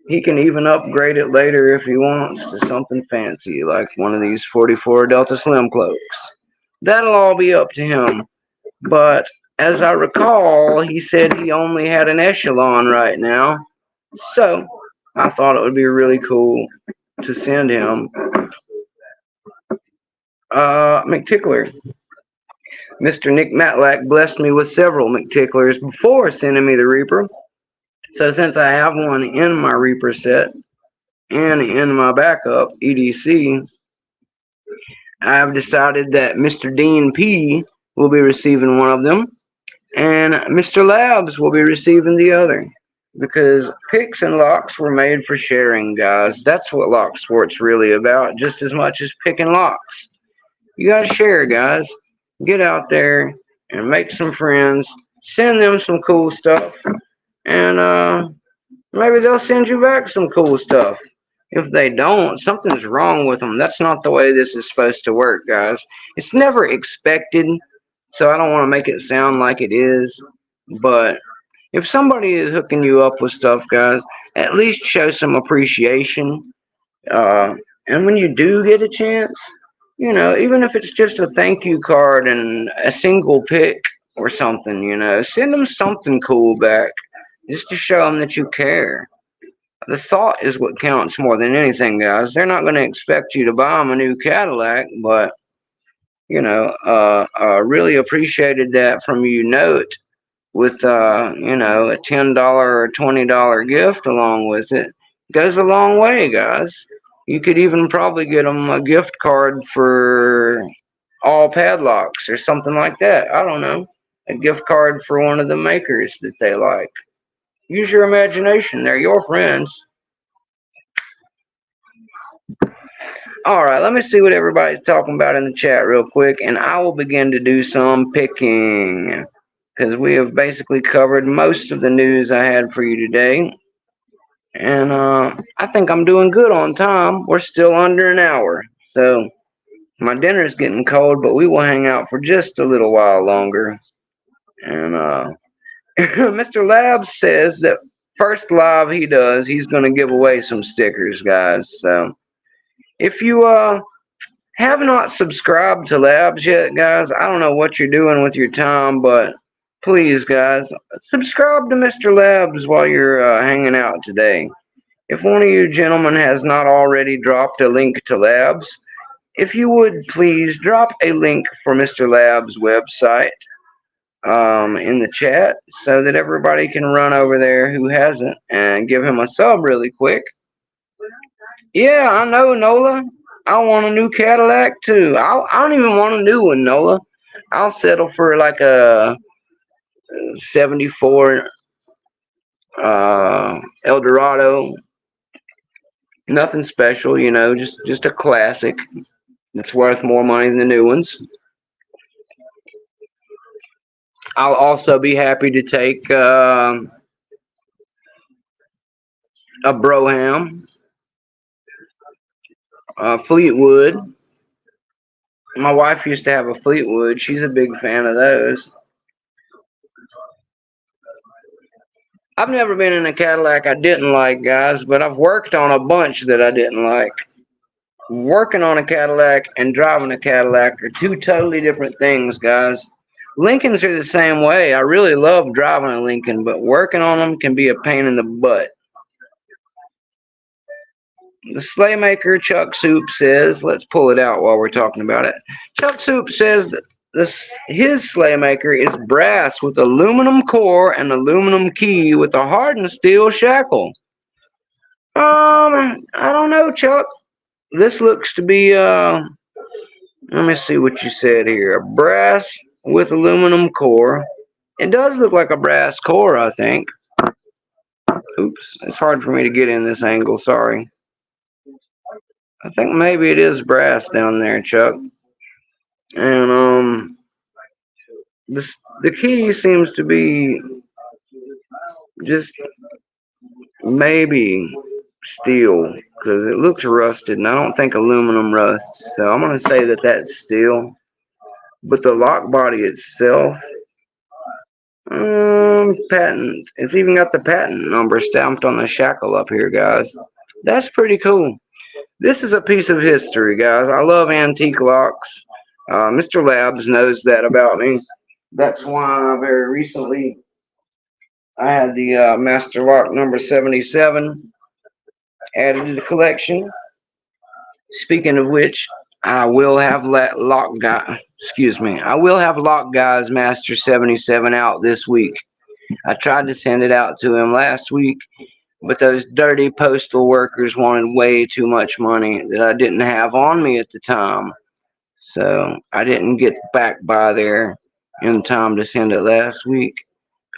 he can even upgrade it later if he wants to something fancy, like one of these 44 Delta Slim cloaks. That'll all be up to him. But as I recall, he said he only had an echelon right now. So I thought it would be really cool to send him McTickler. Mr. Nick Matlack blessed me with several McTicklers before sending me the Reaper. So since I have one in my Reaper set and in my backup EDC, I have decided that Mr. Dean P will be receiving one of them, and Mr. Labs will be receiving the other. Because picks and locks were made for sharing, guys. That's what lock sport's really about, just as much as picking locks. You gotta share, guys. Get out there and make some friends. Send them some cool stuff, and maybe they'll send you back some cool stuff. If they don't, something's wrong with them. That's not the way this is supposed to work, guys. It's never expected, so I don't want to make it sound like it is. But if somebody is hooking you up with stuff, guys, at least show some appreciation. Uh, and when you do get a chance, even if it's just a thank you card and a single pic or something, send them something cool back just to show them that you care. The thought is what counts more than anything, guys. They're not going to expect you to buy them a new Cadillac, but really appreciated that from you. Note with a $10 or $20 gift along with it goes a long way, guys. You could even probably get them a gift card for all padlocks or something like that. I don't know, a gift card for one of the makers that they like. Use your imagination. They're your friends. All right, let me see what everybody's talking about in the chat real quick, and I will begin to do some picking because we have basically covered most of the news I had for you today. And I think I'm doing good on time. We're still under an hour. So my dinner's getting cold, but we will hang out for just a little while longer. And Mr. Labs says that first live he does, he's going to give away some stickers, guys. So if you have not subscribed to Labs yet, guys, I don't know what you're doing with your time, but please, guys, subscribe to Mr. Labs while you're hanging out today. If one of you gentlemen has not already dropped a link to Labs, if you would please drop a link for Mr. Labs' website in the chat so that everybody can run over there who hasn't and give him a sub really quick. Yeah, I know, Nola. I want a new Cadillac too. I don't even want a new one, Nola. I'll settle for like a 74 Eldorado. Nothing special, just a classic. It's worth more money than the new ones. I'll also be happy to take a Broham, a Fleetwood. My wife used to have a Fleetwood. She's a big fan of those. I've never been in a Cadillac I didn't like, guys, but I've worked on a bunch that I didn't like. Working on a Cadillac and driving a Cadillac are two totally different things, guys. Lincolns are the same way. I really love driving a Lincoln, but working on them can be a pain in the butt. The Slaymaker Chuck Soup says, let's pull it out while we're talking about it. Chuck Soup says that his Slaymaker is brass with aluminum core and aluminum key with a hardened steel shackle. I don't know, Chuck. This looks to be let me see what you said here. A brass with aluminum core. It does look like a brass core, I think. Oops, it's hard for me to get in this angle, sorry. I think maybe it is brass down there, Chuck. And the key seems to be just maybe steel because it looks rusted, and I don't think aluminum rusts. So I'm gonna say that that's steel. But the lock body itself, patent. It's even got the patent number stamped on the shackle up here, guys. That's pretty cool. This is a piece of history, guys. I love antique locks. Mr. Labs knows that about me. That's why very recently I had the Master Lock number 77 added to the collection. Speaking of which, I will have lock guy. Excuse me. I will have Lock Guy's Master 77 out this week. I tried to send it out to him last week, but those dirty postal workers wanted way too much money that I didn't have on me at the time. So I didn't get back by there in time to send it last week.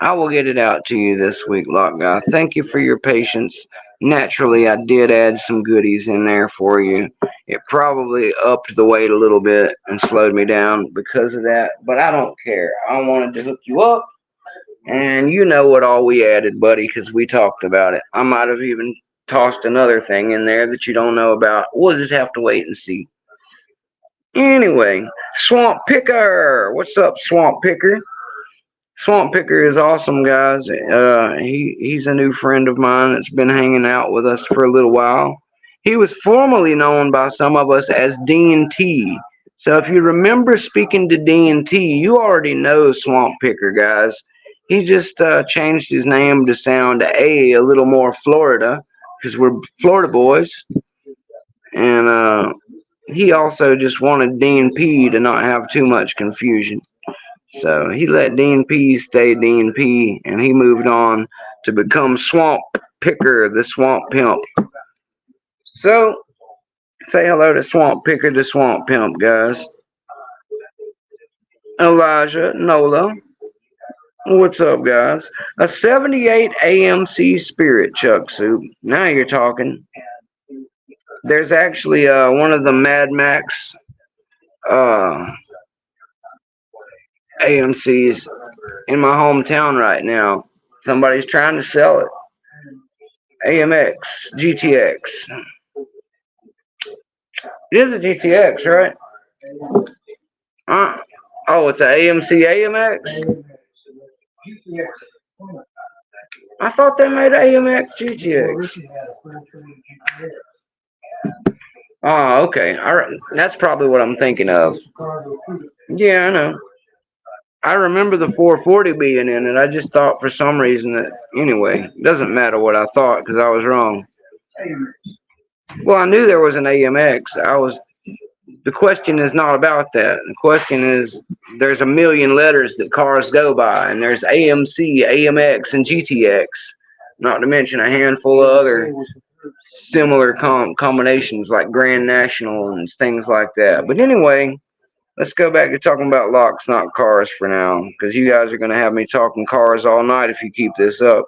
I will get it out to you this week, Lock Guy. Thank you for your patience. Naturally, I did add some goodies in there for you. It probably upped the weight a little bit and slowed me down because of that, but I don't care. I wanted to hook you up, and you know what all we added, buddy, because we talked about it. I might have even tossed another thing in there that you don't know about. We'll just have to wait and see. Anyway, Swamp Picker. What's up, Swamp Picker? Swamp Picker is awesome, guys. He's a new friend of mine that's been hanging out with us for a little while. He was formerly known by some of us as Dean T. So if you remember speaking to Dean T, you already know Swamp Picker, guys. He just changed his name to sound a little more Florida because we're Florida boys, and he also just wanted Dean P to not have too much confusion. So he let Dean P stay Dean P, and he moved on to become Swamp Picker, the Swamp Pimp. So say hello to Swamp Picker, the Swamp Pimp, guys. Elijah, Nola, what's up, guys? A 78 AMC Spirit Chuck Soup. Now you're talking. There's actually one of the Mad Max uh, AMCs in my hometown right now. Somebody's trying to sell it. AMX, GTX. It is a GTX, right? Uh, oh, it's a AMC AMX? I thought they made AMX GTX. Oh, okay. That's probably what I'm thinking of. Yeah, I know. I remember the 440 being in it. I just thought for some reason that, anyway, it doesn't matter what I thought because I was wrong. Well, I knew there was an AMX. The question is not about that. The question is there's a million letters that cars go by, and there's AMC, AMX, and GTX, not to mention a handful of other similar combinations like Grand National and things like that. But anyway, let's go back to talking about locks, not cars for now, because you guys are going to have me talking cars all night if you keep this up.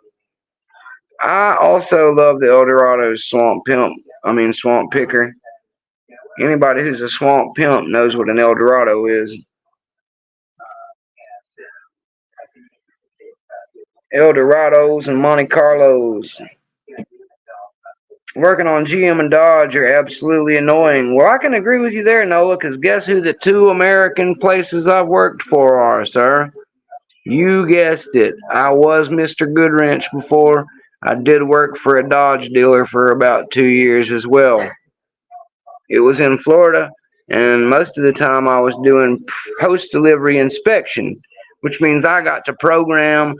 I also love the Eldorado Swamp Picker. Anybody who's a swamp pimp knows what an Eldorado is. Eldorados and Monte Carlos. Working on GM and Dodge are absolutely annoying. Well, I can agree with you there, Noah, because guess who the two American places I've worked for are, sir? You guessed it. I was Mr. Goodwrench before. I did work for a Dodge dealer for about 2 years as well. It was in Florida, and most of the time I was doing post delivery inspection, which means I got to program,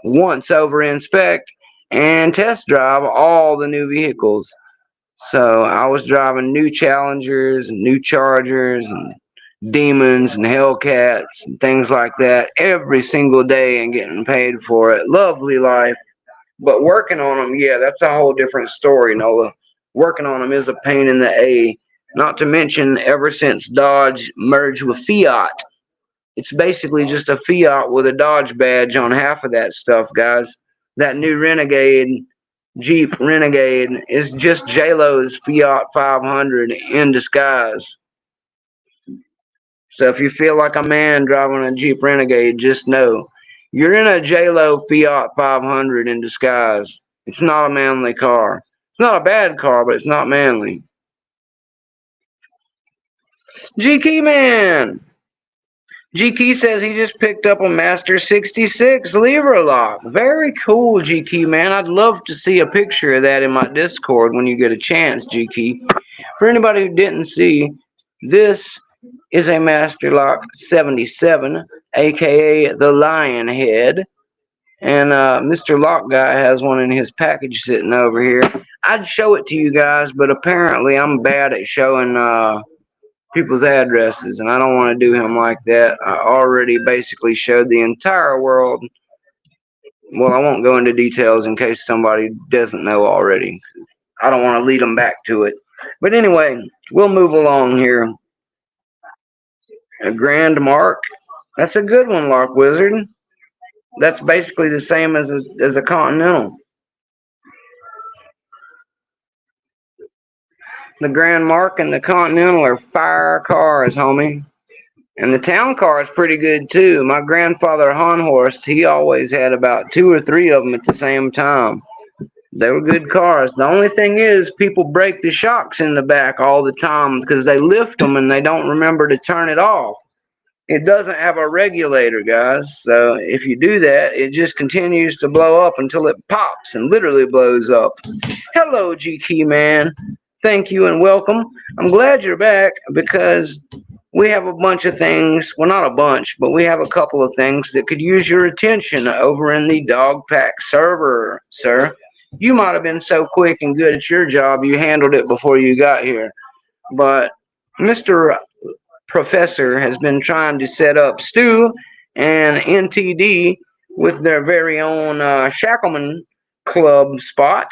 once over inspect, and test drive all the new vehicles. So I was driving new Challengers and new Chargers and Demons and Hellcats and things like that every single day and getting paid for it. Lovely life. But working on them, yeah, that's a whole different story, Nola. Working on them is a pain in the A. Not to mention, ever since Dodge merged with Fiat, it's basically just a Fiat with a Dodge badge on half of that stuff, guys. That new Renegade, Jeep Renegade, is just JLo's Fiat 500 in disguise. So if you feel like a man driving a Jeep Renegade, just know you're in a JLo Fiat 500 in disguise. It's not a manly car. It's not a bad car, but it's not manly. GK Man! GK says he just picked up a Master 66 lever lock. Very cool, GK Man. I'd love to see a picture of that in my Discord when you get a chance, GK. For anybody who didn't see, this is a Master Lock 77, aka the Lion Head. And Mr. Lock Guy has one in his package sitting over here. I'd show it to you guys, but apparently I'm bad at showing people's addresses, and I don't want to do him like that. I already basically showed the entire world. Well, I won't go into details in case somebody doesn't know already. I don't want to lead them back to it. But anyway, we'll move along here. A Grand Mark. That's a good one, Lock Wizard. That's basically the same as a Continental. The Grand Mark and the Continental are fire cars, homie. And the town car is pretty good too. My grandfather Honhorst, he always had about two or three of them at the same time. They were good cars. The only thing is, people break the shocks in the back all the time because they lift them and they don't remember to turn it off. It doesn't have a regulator, guys. So if you do that, it just continues to blow up until it pops and literally blows up. Hello, G Key Man. Thank you and welcome. I'm glad you're back because we have a bunch of things. Well, not a bunch, but we have a couple of things that could use your attention over in the Dog Pack server, sir. You might have been so quick and good at your job you handled it before you got here. But Mr. Professor has been trying to set up Stu and NTD with their very own Shacklemen club spot.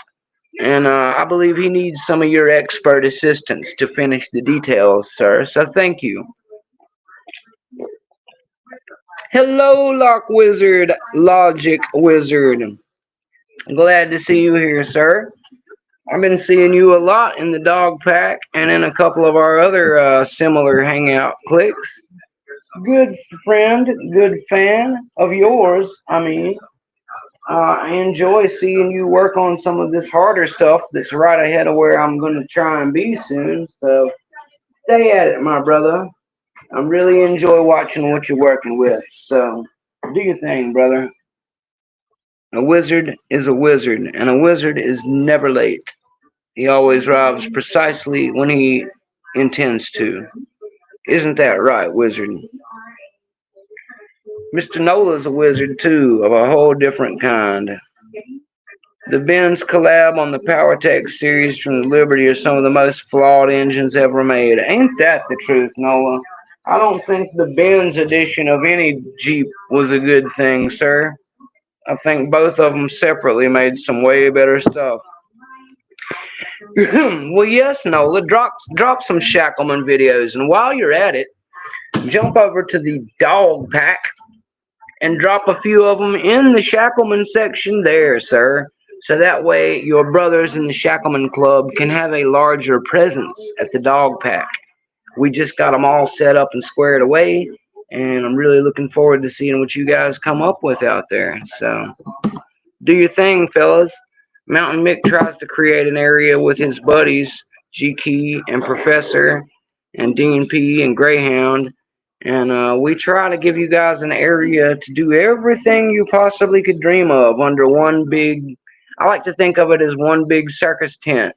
And I believe he needs some of your expert assistance to finish the details, sir. So thank you. Hello, Lock Wizard, Logic Wizard. Glad to see you here, sir. I've been seeing you a lot in the dog pack and in a couple of our other similar hangout cliques. Good friend, good fan of yours. I enjoy seeing you work on some of this harder stuff that's right ahead of where I'm going to try and be soon. So stay at it, my brother. I really enjoy watching what you're working with. So do your thing, brother. A wizard is a wizard, and a wizard is never late. He always arrives precisely when he intends to. Isn't that right, wizard? Mr. Nola's a wizard too, of a whole different kind. The Benz collab on the PowerTech series from the Liberty are some of the most flawed engines ever made. Ain't that the truth, Nola? I don't think the Benz edition of any Jeep was a good thing, sir. I think both of them separately made some way better stuff. Well, yes, Nola, drop some Shackleman videos, and while you're at it, jump over to the Dog Pack and drop a few of them in the Shackleman section there, sir. So that way your brothers in the Shackleman Club can have a larger presence at the Dog Pack. We just got them all set up and squared away, and I'm really looking forward to seeing what you guys come up with out there. So do your thing, fellas. Mountain Mick tries to create an area with his buddies, G Key and Professor, and Dean P and Greyhound. And we try to give you guys an area to do everything you possibly could dream of under one big, I like to think of it as one big circus tent,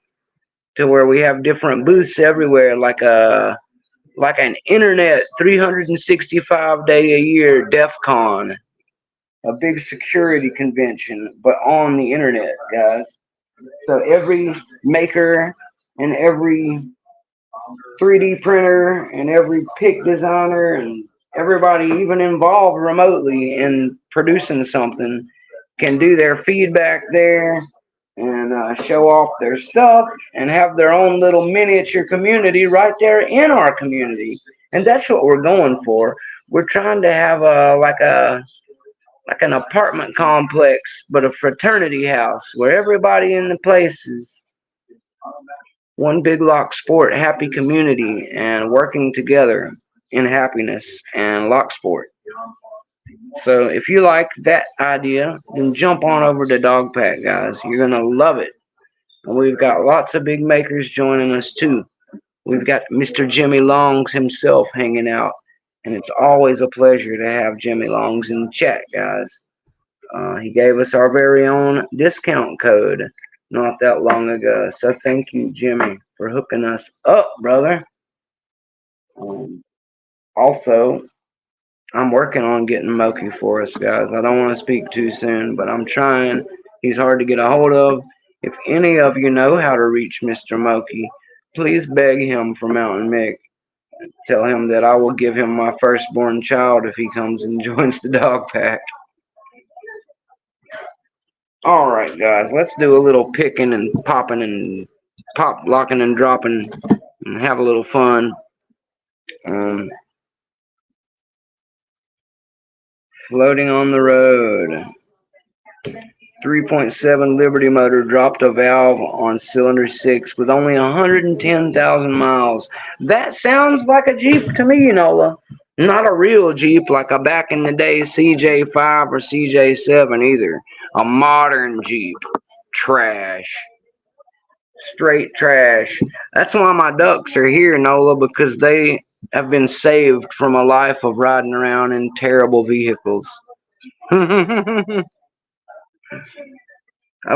to where we have different booths everywhere, like an internet 365 day a year DEF CON, a big security convention, but on the internet, guys. So every maker and every 3D printer and every pick designer and everybody even involved remotely in producing something can do their feedback there and show off their stuff and have their own little miniature community right there in our community. And that's what we're going for. We're trying to have like an apartment complex, but a fraternity house where everybody in the place is one big lock sport happy community and working together in happiness and lock sport. So if you like that idea, then jump on over to Dog Pack, guys. You're gonna love it. And we've got lots of big makers joining us too. We've got Mr. Jimmy Longs himself hanging out, and it's always a pleasure to have Jimmy Longs in the chat, guys. He gave us our very own discount code not that long ago. So thank you, Jimmy, for hooking us up, brother. Um, Also, I'm working on getting Moki for us, guys. I don't want to speak too soon, but I'm trying. He's hard to get a hold of. If any of you know how to reach Mr. Moki, please beg him for Mountain Mick. Tell him that I will give him my firstborn child if he comes and joins the dog pack. All right, guys, let's do a little picking and popping and pop locking and dropping and have a little fun. Um, Floating on the road. 3.7 Liberty motor dropped a valve on cylinder 6 with only 110,000 miles. That sounds like a Jeep to me, Nola. Not a real Jeep like a back in the day CJ5 or CJ7 either. A modern Jeep. Trash. Straight trash. That's why my ducks are here, Nola, because they have been saved from a life of riding around in terrible vehicles. I've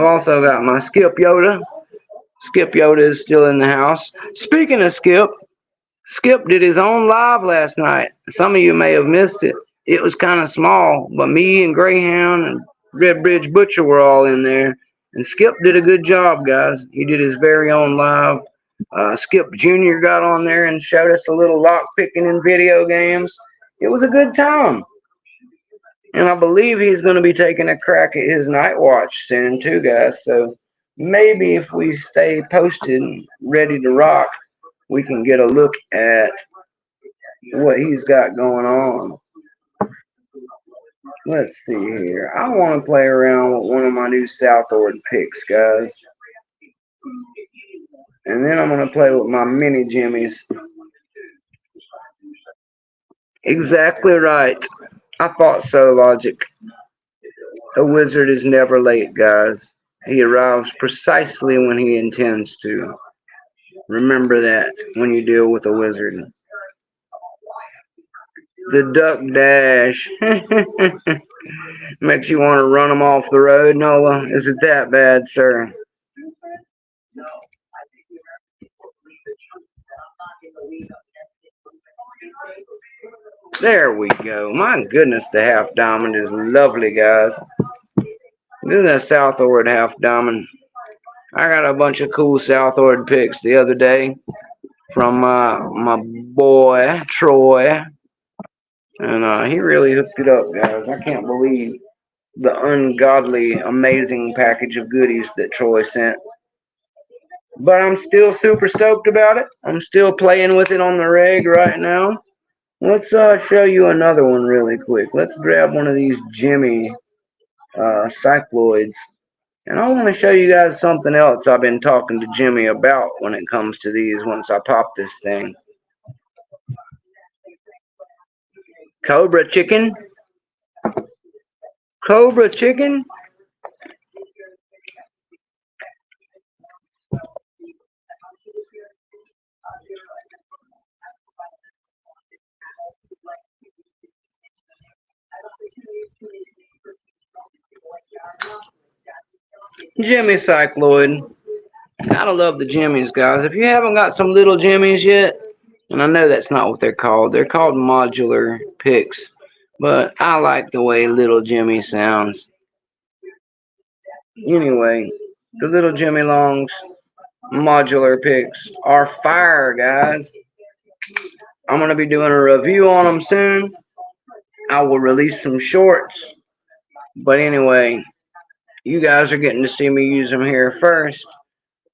also got my Skip Yoda. Skip Yoda is still in the house. Speaking of Skip, Skip did his own live last night. Some of you may have missed it. It was kind of small, but me and Greyhound and Red Bridge Butcher were all in there. And Skip did a good job, guys. He did his very own live. Skip Jr. got on there and showed us a little lock picking in video games. It was a good time. And I believe he's going to be taking a crack at his night watch soon, too, guys. So maybe if we stay posted and ready to rock, we can get a look at what he's got going on. Let's see here. I want to play around with one of my new Southward picks, guys. And then I'm going to play with my mini jimmies. Exactly right. I thought so, Logic. A wizard is never late, guys. He arrives precisely when he intends to. Remember that when you deal with a wizard. The duck dash. Makes you want to run them off the road, Nola. Is it that bad, sir? There we go. My goodness, the half diamond is lovely, guys. This is a Southward half diamond. I got a bunch of cool Southward picks the other day from my boy Troy, and he really hooked it up, guys. I can't believe the ungodly, amazing package of goodies that Troy sent. But I'm still super stoked about it. I'm still playing with it on the reg right now. Let's show you another one really quick. Let's grab one of these Jimmy cycloids. And I want to show you guys something else I've been talking to Jimmy about when it comes to these once I pop this thing. Cobra chicken. Cobra chicken. Jimmy cycloid. Gotta love the Jimmies, guys. If you haven't got some little Jimmies yet, and I know that's not what they're called modular picks. But I like the way little Jimmy sounds. Anyway, the little Jimmy Longs modular picks are fire, guys. I'm going to be doing a review on them soon. I will release some shorts. But anyway, you guys are getting to see me use them here first.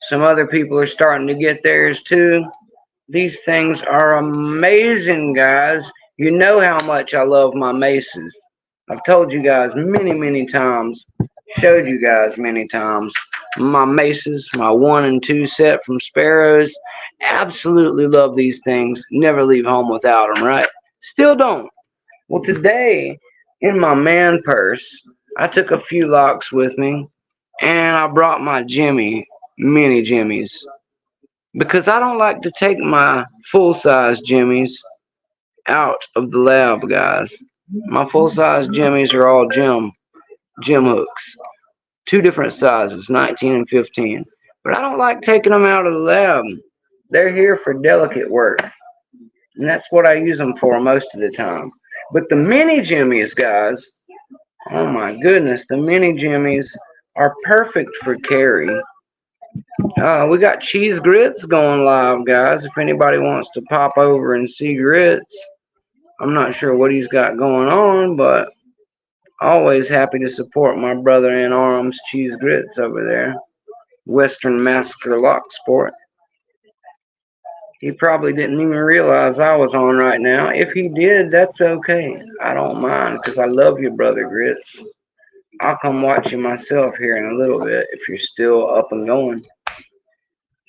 Some other people are starting to get theirs too. These things are amazing, guys. You know how much I love my maces. I've told you guys many, many times, showed you guys many times. My maces, my 1 and 2 set from Sparrows. Absolutely love these things. Never leave home without them, right? Still don't. Well, today, in my man purse, I took a few locks with me, and I brought my mini Jimmies. Because I don't like to take my full-size Jimmies out of the lab, guys. My full-size Jimmies are all gym hooks. 2 different sizes, 19 and 15. But I don't like taking them out of the lab. They're here for delicate work. And that's what I use them for most of the time. But the mini Jimmies, guys, oh my goodness, the mini Jimmies are perfect for carry. We got cheese grits going live, guys. If anybody wants to pop over and see grits, I'm not sure what he's got going on, but always happy to support my brother in arms, Cheese Grits over there. Western Massacre Lock Sport. He probably didn't even realize I was on right now. If he did, that's okay. I don't mind because I love you, Brother Grits. I'll come watch you myself here in a little bit if you're still up and going.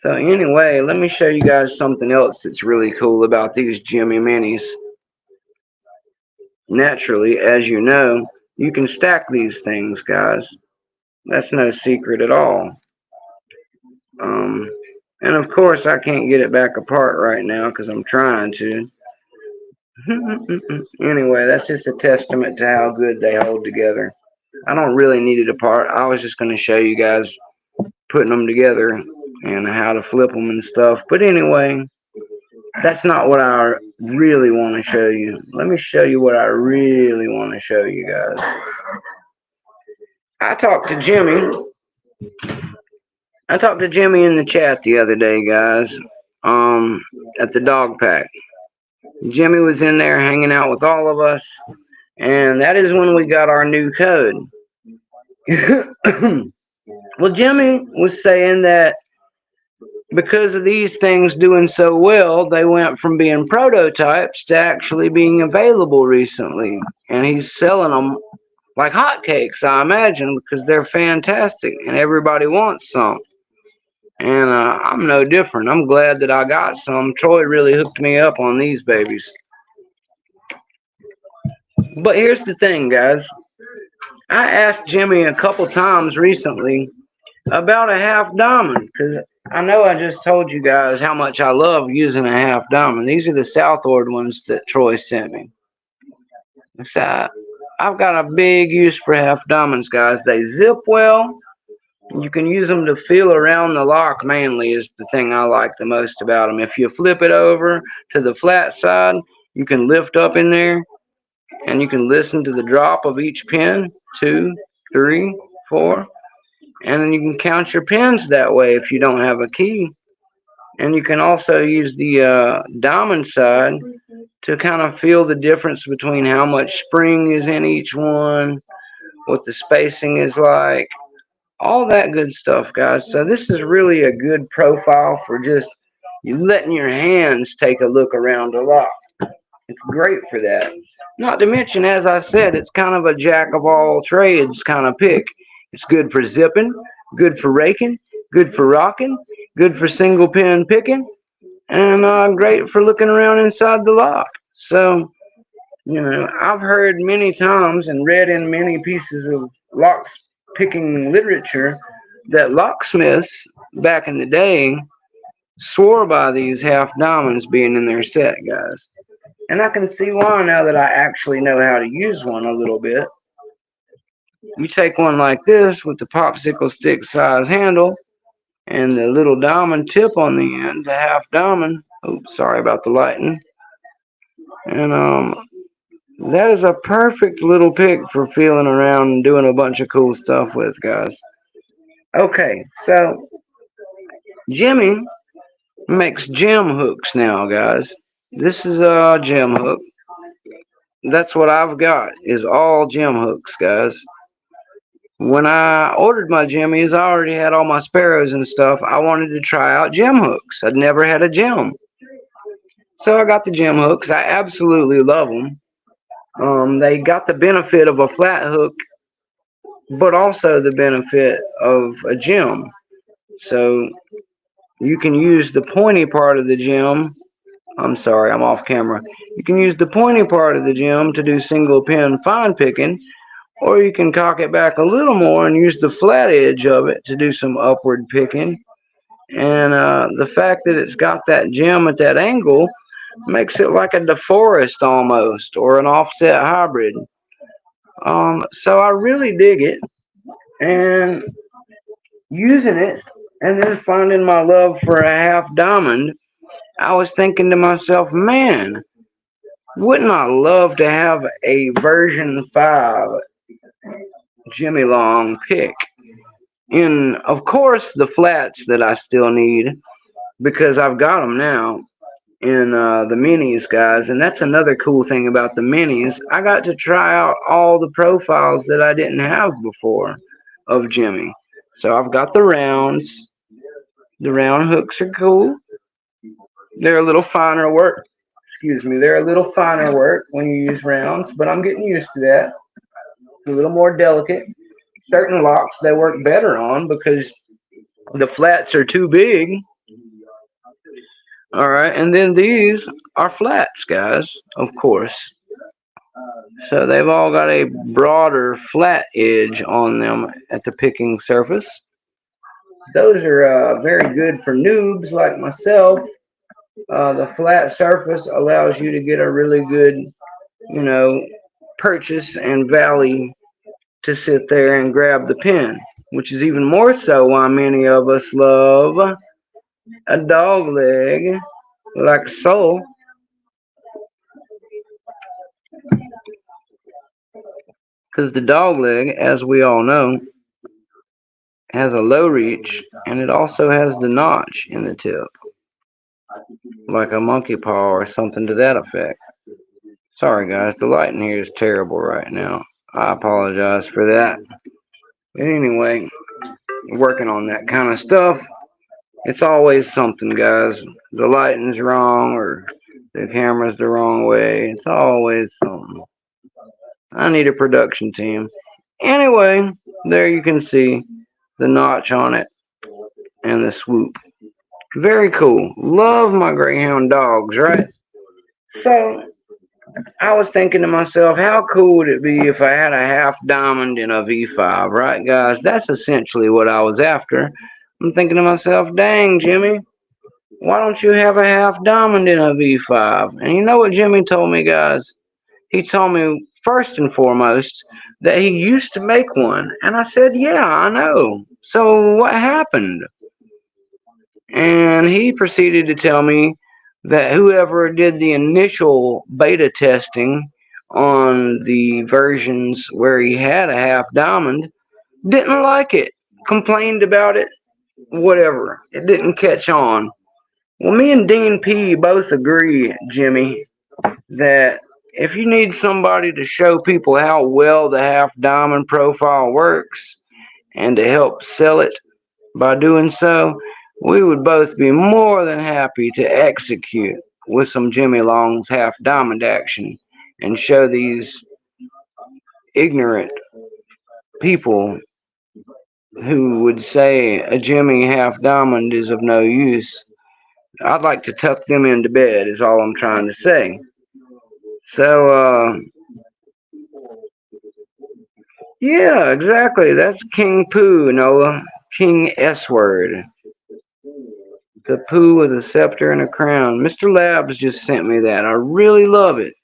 So anyway, let me show you guys something else that's really cool about these Jimmy Minis. Naturally, as you know, you can stack these things, guys. That's no secret at all. Um, and of course, I can't get it back apart right now because I'm trying to. Anyway, that's just a testament to how good they hold together. I don't really need it apart. I was just going to show you guys putting them together and how to flip them and stuff. But anyway, that's not what I really want to show you. Let me show you what I really want to show you guys. I talked to Jimmy. I talked to Jimmy in the chat the other day, guys. At the dog pack. Jimmy was in there hanging out with all of us, and that is when we got our new code. Well, Jimmy was saying that because of these things doing so well, they went from being prototypes to actually being available recently. And he's selling them like hotcakes, I imagine, because they're fantastic and everybody wants some. And I'm no different. I'm glad that I got some. Troy really hooked me up on these babies. But here's the thing, guys. I asked Jimmy a couple times recently about a half diamond because I know I just told you guys how much I love using a half diamond. These are the Southward ones that Troy sent me. So I've got a big use for half diamonds, guys. They zip well. You can use them to feel around the lock mainly is the thing I like the most about them. If you flip it over to the flat side, you can lift up in there and you can listen to the drop of each pin. 2, 3, 4. And then you can count your pins that way if you don't have a key. And you can also use the diamond side to kind of feel the difference between how much spring is in each one, what the spacing is like, all that good stuff, guys. So this is really a good profile for just you letting your hands take a look around a lot. It's great for that. Not to mention, as I said, it's kind of a jack of all trades kind of pick. It's good for zipping, good for raking, good for rocking, good for single pin picking, and great for looking around inside the lock. So, I've heard many times and read in many pieces of lock picking literature that locksmiths back in the day swore by these half diamonds being in their set, guys. And I can see why now that I actually know how to use one a little bit. You take one like this with the popsicle stick size handle and the little diamond tip on the end, the half diamond. Oops, sorry about the lighting. And that is a perfect little pick for feeling around and doing a bunch of cool stuff with, guys. Okay, so Jimmy makes gem hooks now, guys. This is a gem hook. That's what I've got is all gem hooks, guys. When I ordered my jimmies, I already had all my sparrows and stuff. I wanted to try out gem hooks. I'd never had a gem. So I got the gem hooks. I absolutely love them. They got the benefit of a flat hook, but also the benefit of a gem. So you can use the pointy part of the gem. I'm sorry, I'm off camera. You can use the pointy part of the gem to do single pin fine picking, or you can cock it back a little more and use the flat edge of it to do some upward picking. And the fact that it's got that gem at that angle makes it like a deforest almost, or an offset hybrid. So I really dig it, and using it, and then finding my love for a half diamond, I was thinking to myself, man, wouldn't I love to have a version 5 Jimmy Long pick? In, of course, the flats that I still need because I've got them now in the minis, guys. And that's another cool thing about the minis. I got to try out all the profiles that I didn't have before of Jimmy. So I've got the rounds. The round hooks are cool. They're a little finer work. Excuse me. They're a little finer work when you use rounds, but I'm getting used to that. A little more delicate. Certain locks they work better on because the flats are too big. All right, and then these are flats, guys, of course. So they've all got a broader flat edge on them at the picking surface. Those are very good for noobs like myself. The flat surface allows you to get a really good, you know, purchase and valley to sit there and grab the pen, which is even more so why many of us love a dog leg like so, because the dog leg, as we all know, has a low reach and it also has the notch in the tip, like a monkey paw or something to that effect. Sorry, guys, the lighting here is terrible right now. I apologize for that. But anyway, working on that kind of stuff. It's always something, guys. The lighting's wrong or the camera's the wrong way. It's always something. I need a production team. Anyway, there you can see the notch on it and the swoop. Very cool. Love my Greyhound dogs, right? So I was thinking to myself, how cool would it be if I had a half diamond in a V5, right, guys? That's essentially what I was after. I'm thinking to myself, dang, Jimmy, why don't you have a half diamond in a V5? And you know what Jimmy told me, guys? He told me, first and foremost, that he used to make one. And I said, yeah, I know. So what happened? And he proceeded to tell me that whoever did the initial beta testing on the versions where he had a half diamond didn't like it, complained about it, whatever. It didn't catch on. Well, me and Dean P both agree, Jimmy, that if you need somebody to show people how well the half diamond profile works and to help sell it by doing so, we would both be more than happy to execute with some Jimmy Long's half diamond action and show these ignorant people who would say a Jimmy half diamond is of no use. I'd like to tuck them into bed, is all I'm trying to say. So, yeah, exactly. That's King Pooh, Nola. King S word. The Pooh with a scepter and a crown. Mr. Labs just sent me that. I really love it.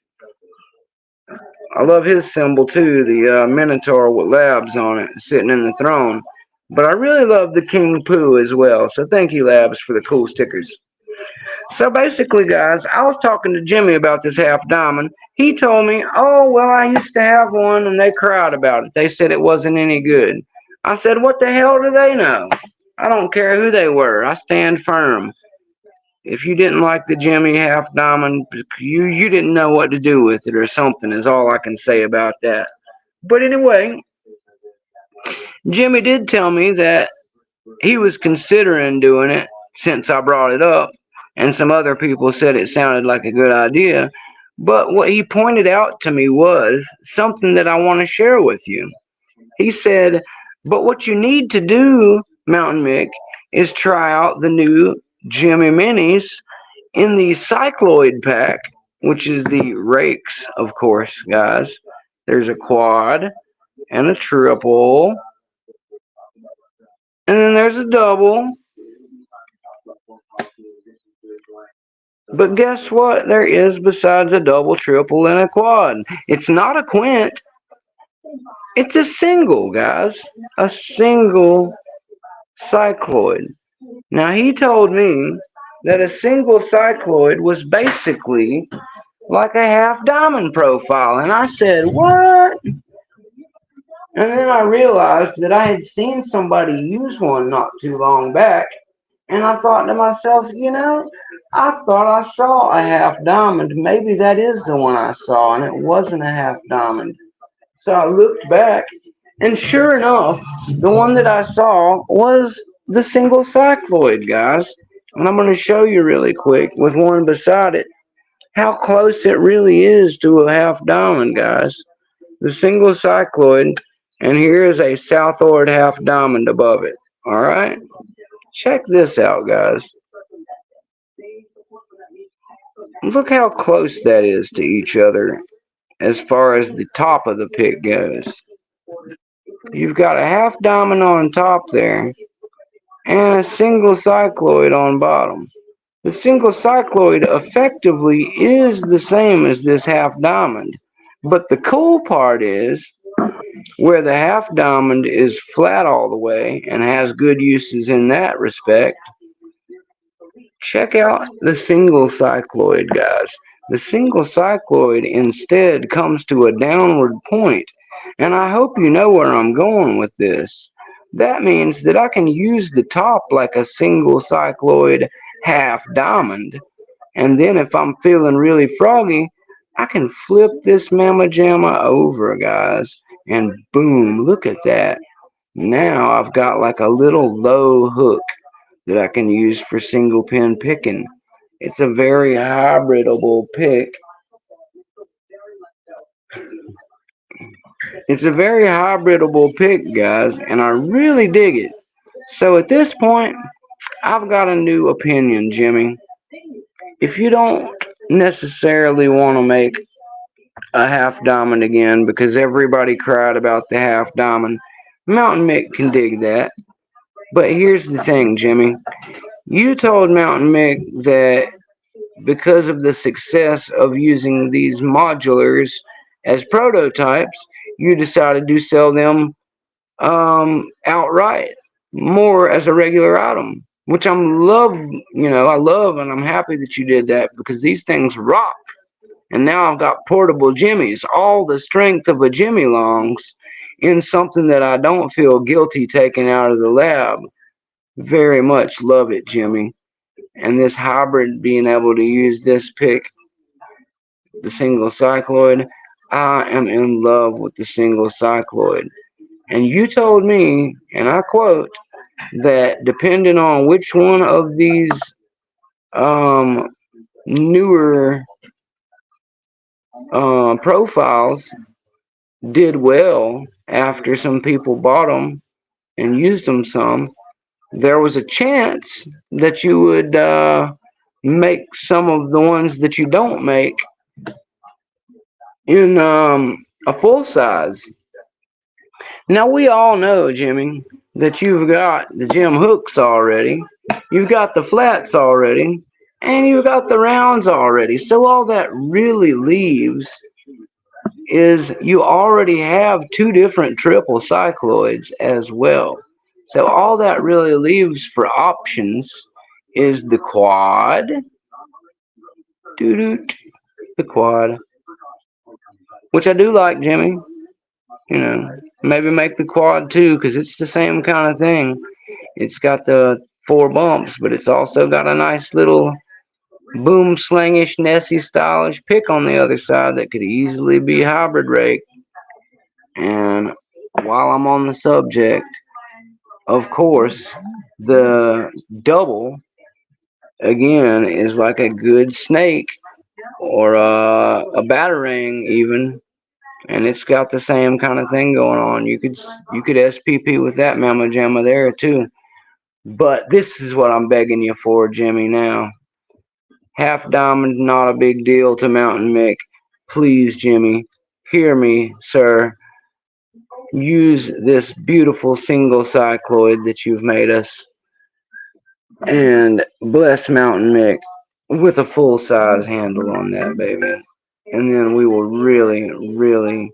I love his symbol too, the Minotaur with Labs on it, sitting in the throne. But I really love the King Pooh as well. So thank you, Labs, for the cool stickers. So basically, guys, I was talking to Jimmy about this half diamond. He told me, oh, well, I used to have one and they cried about it. They said it wasn't any good. I said, what the hell do they know? I don't care who they were. I stand firm. If you didn't like the Jimmy half diamond, you didn't know what to do with it or something is all I can say about that. But anyway, Jimmy did tell me that he was considering doing it since I brought it up, and some other people said it sounded like a good idea. But what he pointed out to me was something that I want to share with you. He said, but what you need to do, Mountain Mick, is try out the new Jimmy Minis in the cycloid pack, which is the rakes, of course, guys. There's a quad and a triple, and then there's a double. But guess what there is besides a double, triple, and a quad? It's not a quint. It's a single, guys. A single cycloid. Now, he told me that a single cycloid was basically like a half diamond profile. And I said, what? And then I realized that I had seen somebody use one not too long back. And I thought to myself, I thought I saw a half diamond. Maybe that is the one I saw, and it wasn't a half diamond. So I looked back, and sure enough, the one that I saw was the single cycloid, guys. And I'm going to show you really quick with one beside it how close it really is to a half diamond, guys. The single cycloid, and here is a southward half diamond above it. Alright? Check this out, guys. Look how close that is to each other as far as the top of the pick goes. You've got a half diamond on top there and a single cycloid on bottom. The single cycloid effectively is the same as this half diamond. But the cool part is where the half diamond is flat all the way and has good uses in that respect. Check out the single cycloid, guys. The single cycloid instead comes to a downward point, and I hope you know where I'm going with this. That means that I can use the top like a single cycloid half diamond, and then if I'm feeling really froggy, I can flip this mamma jamma over, guys, and boom, look at that. Now I've got like a little low hook that I can use for single pin picking. It's a very hybridable pick. It's a very hybridable pick, guys, and I really dig it. So at this point, I've got a new opinion, Jimmy. If you don't necessarily want to make a half diamond again because everybody cried about the half diamond, Mountain Mick can dig that. But here's the thing, Jimmy. You told Mountain Mick that because of the success of using these modulars as prototypes, you decided to sell them outright, more as a regular item. Which I love, and I'm happy that you did that because these things rock. And now I've got portable jimmies, all the strength of a jimmy longs in something that I don't feel guilty taking out of the lab. Very much love it, Jimmy. And this hybrid being able to use this pick, the single cycloid, I am in love with the single cycloid. And you told me, and I quote, that depending on which one of these um, newer profiles did well after some people bought them and used them some, there was a chance that you would make some of the ones that you don't make in a full size. Now we all know, Jimmy, that you've got the gym hooks already, you've got the flats already, and you've got the rounds already. So all that really leaves is you already have two different triple cycloids as well. So all that really leaves for options is the quad, doo the quad, which I do like, Jimmy. Maybe make the quad too, because it's the same kind of thing. It's got the four bumps, but it's also got a nice little boom slangish, Nessie stylish pick on the other side that could easily be hybrid rake. And while I'm on the subject, of course, the double again is like a good snake or a batarang even, and it's got the same kind of thing going on. You could SPP with that mamma jamma there too. But this is what I'm begging you for, Jimmy. Now, half diamond not a big deal to Mountain Mick. Please, Jimmy, hear me, sir. Use this beautiful single cycloid that you've made us and bless Mountain Mick with a full size handle on that baby. And then we will really, really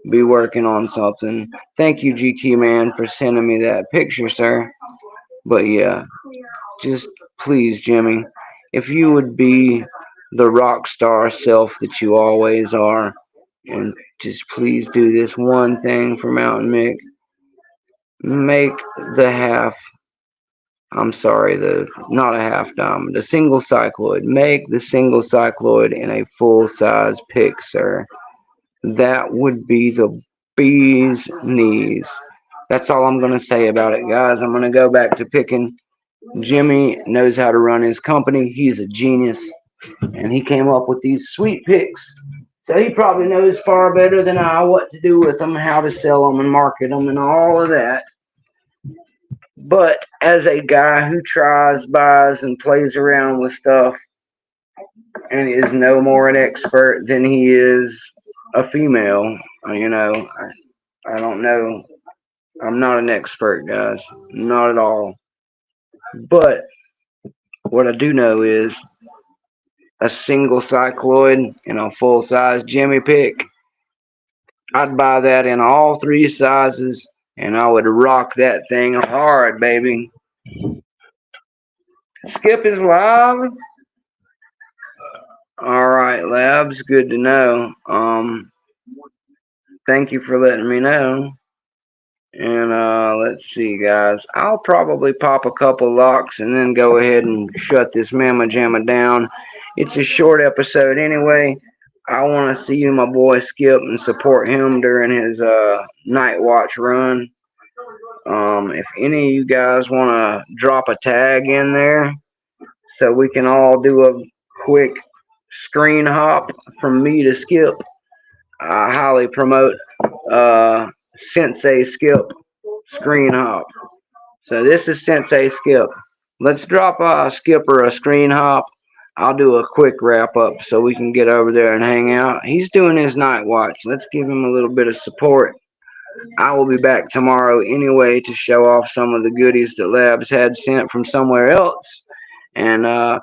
be working on something. Thank you, GQ man, for sending me that picture, sir. But yeah, just please, Jimmy, if you would be the rock star self that you always are, and just please do this one thing for Mountain Mick. Make the half I'm sorry, the not a half diamond, a single cycloid. Make the single cycloid in a full size pick, sir. That would be the bee's knees. That's all I'm gonna say about it, guys. I'm gonna go back to picking Jimmy knows how to run his company. He's a genius, and he came up with these sweet picks. So he probably knows far better than I what to do with them, how to sell them and market them, and all of that. But as a guy who tries, buys, and plays around with stuff, and is no more an expert than he is a female, I don't know. I'm not an expert, guys, not at all. But what I do know is a single cycloid and a full size Jimmy pick. I'd buy that in all three sizes, and I would rock that thing hard, baby. Skip is live. All right, Labs. Good to know. Thank you for letting me know. And let's see, guys. I'll probably pop a couple locks and then go ahead and shut this mamma jamma down. It's a short episode anyway. I want to see my boy Skip and support him during his night watch run. If any of you guys want to drop a tag in there so we can all do a quick screen hop from me to Skip, I highly promote Sensei Skip screen hop. So this is Sensei Skip. Let's drop a Skipper a screen hop. I'll do a quick wrap up so we can get over there and hang out. He's doing his night watch. Let's give him a little bit of support. I will be back tomorrow anyway to show off some of the goodies that Labs had sent from somewhere else. And I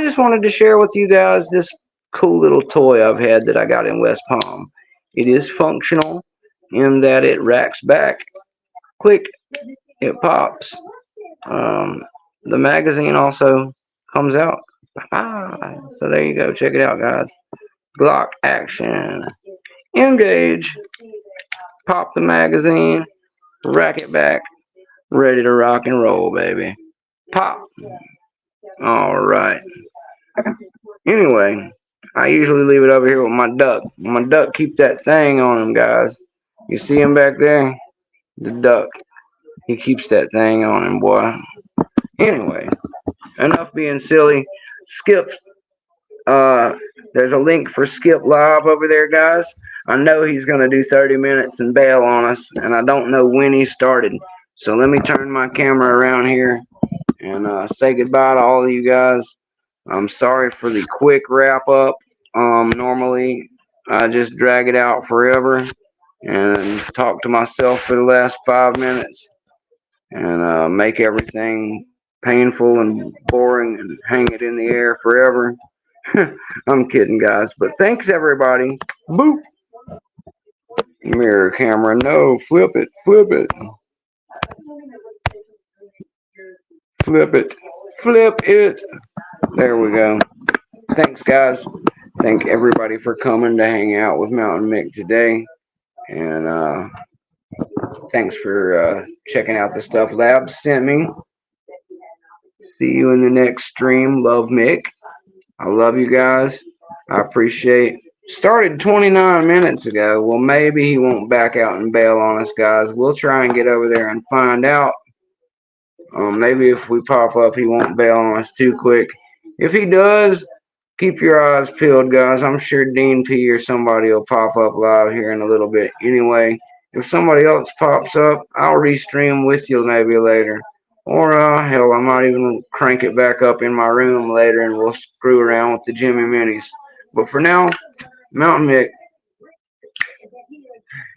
just wanted to share with you guys this cool little toy I've had that I got in West Palm. It is functional in that it racks back. Click, it pops. Um, the magazine also comes out. So there you go. Check it out, guys. Glock action. Engage. Pop the magazine. Rack it back. Ready to rock and roll, baby. Pop. All right. Anyway, I usually leave it over here with my duck. My duck keep that thing on him, guys. You see him back there? The duck. He keeps that thing on him, boy. Anyway, enough being silly. Skip. Uh, there's a link for Skip Live over there, guys. I know he's gonna do 30 minutes and bail on us, and I don't know when he started. So let me turn my camera around here and say goodbye to all of you guys. I'm sorry for the quick wrap up. Normally I just drag it out forever and talk to myself for the last 5 minutes and make everything painful and boring and hang it in the air forever. I'm kidding, guys, but thanks everybody. Boop. Mirror camera, no, flip it, flip it, flip it, flip it. There we go. Thanks, guys. Thank everybody for coming to hang out with Mountain Mick today. And thanks for checking out the stuff Labs sent me. See you in the next stream. Love Mick. I love you guys. I appreciate. Started 29 minutes ago. Well, maybe he won't back out and bail on us, guys. We'll try and get over there and find out. Maybe if we pop up, he won't bail on us too quick. If he does, keep your eyes peeled, guys. I'm sure Dean P or somebody will pop up live here in a little bit. Anyway, if somebody else pops up, I'll restream with you maybe later. Or, hell, I might even crank it back up in my room later and we'll screw around with the Jimmy Minis. But for now, Mountain Mick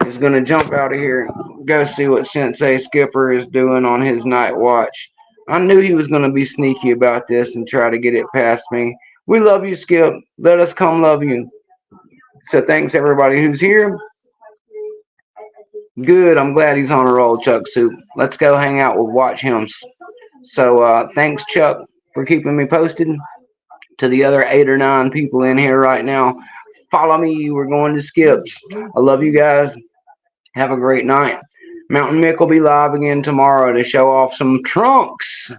is going to jump out of here, go see what Sensei Skipper is doing on his night watch. I knew he was going to be sneaky about this and try to get it past me. We love you, Skip. Let us come love you. So thanks everybody who's here. Good. I'm glad he's on a roll, Chuck Soup. Let's go hang out with Watch Hymns. So thanks, Chuck, for keeping me posted. To the other 8 or 9 people in here right now, follow me. We're going to Skips. I love you guys. Have a great night. Mountain Mick will be live again tomorrow to show off some trunks.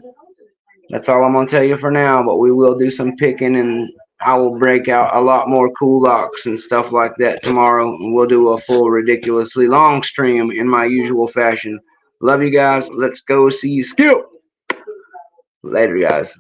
That's all I'm going to tell you for now, but we will do some picking and I will break out a lot more cool locks and stuff like that tomorrow. And we'll do a full ridiculously long stream in my usual fashion. Love you guys. Let's go see Skip. Later, guys.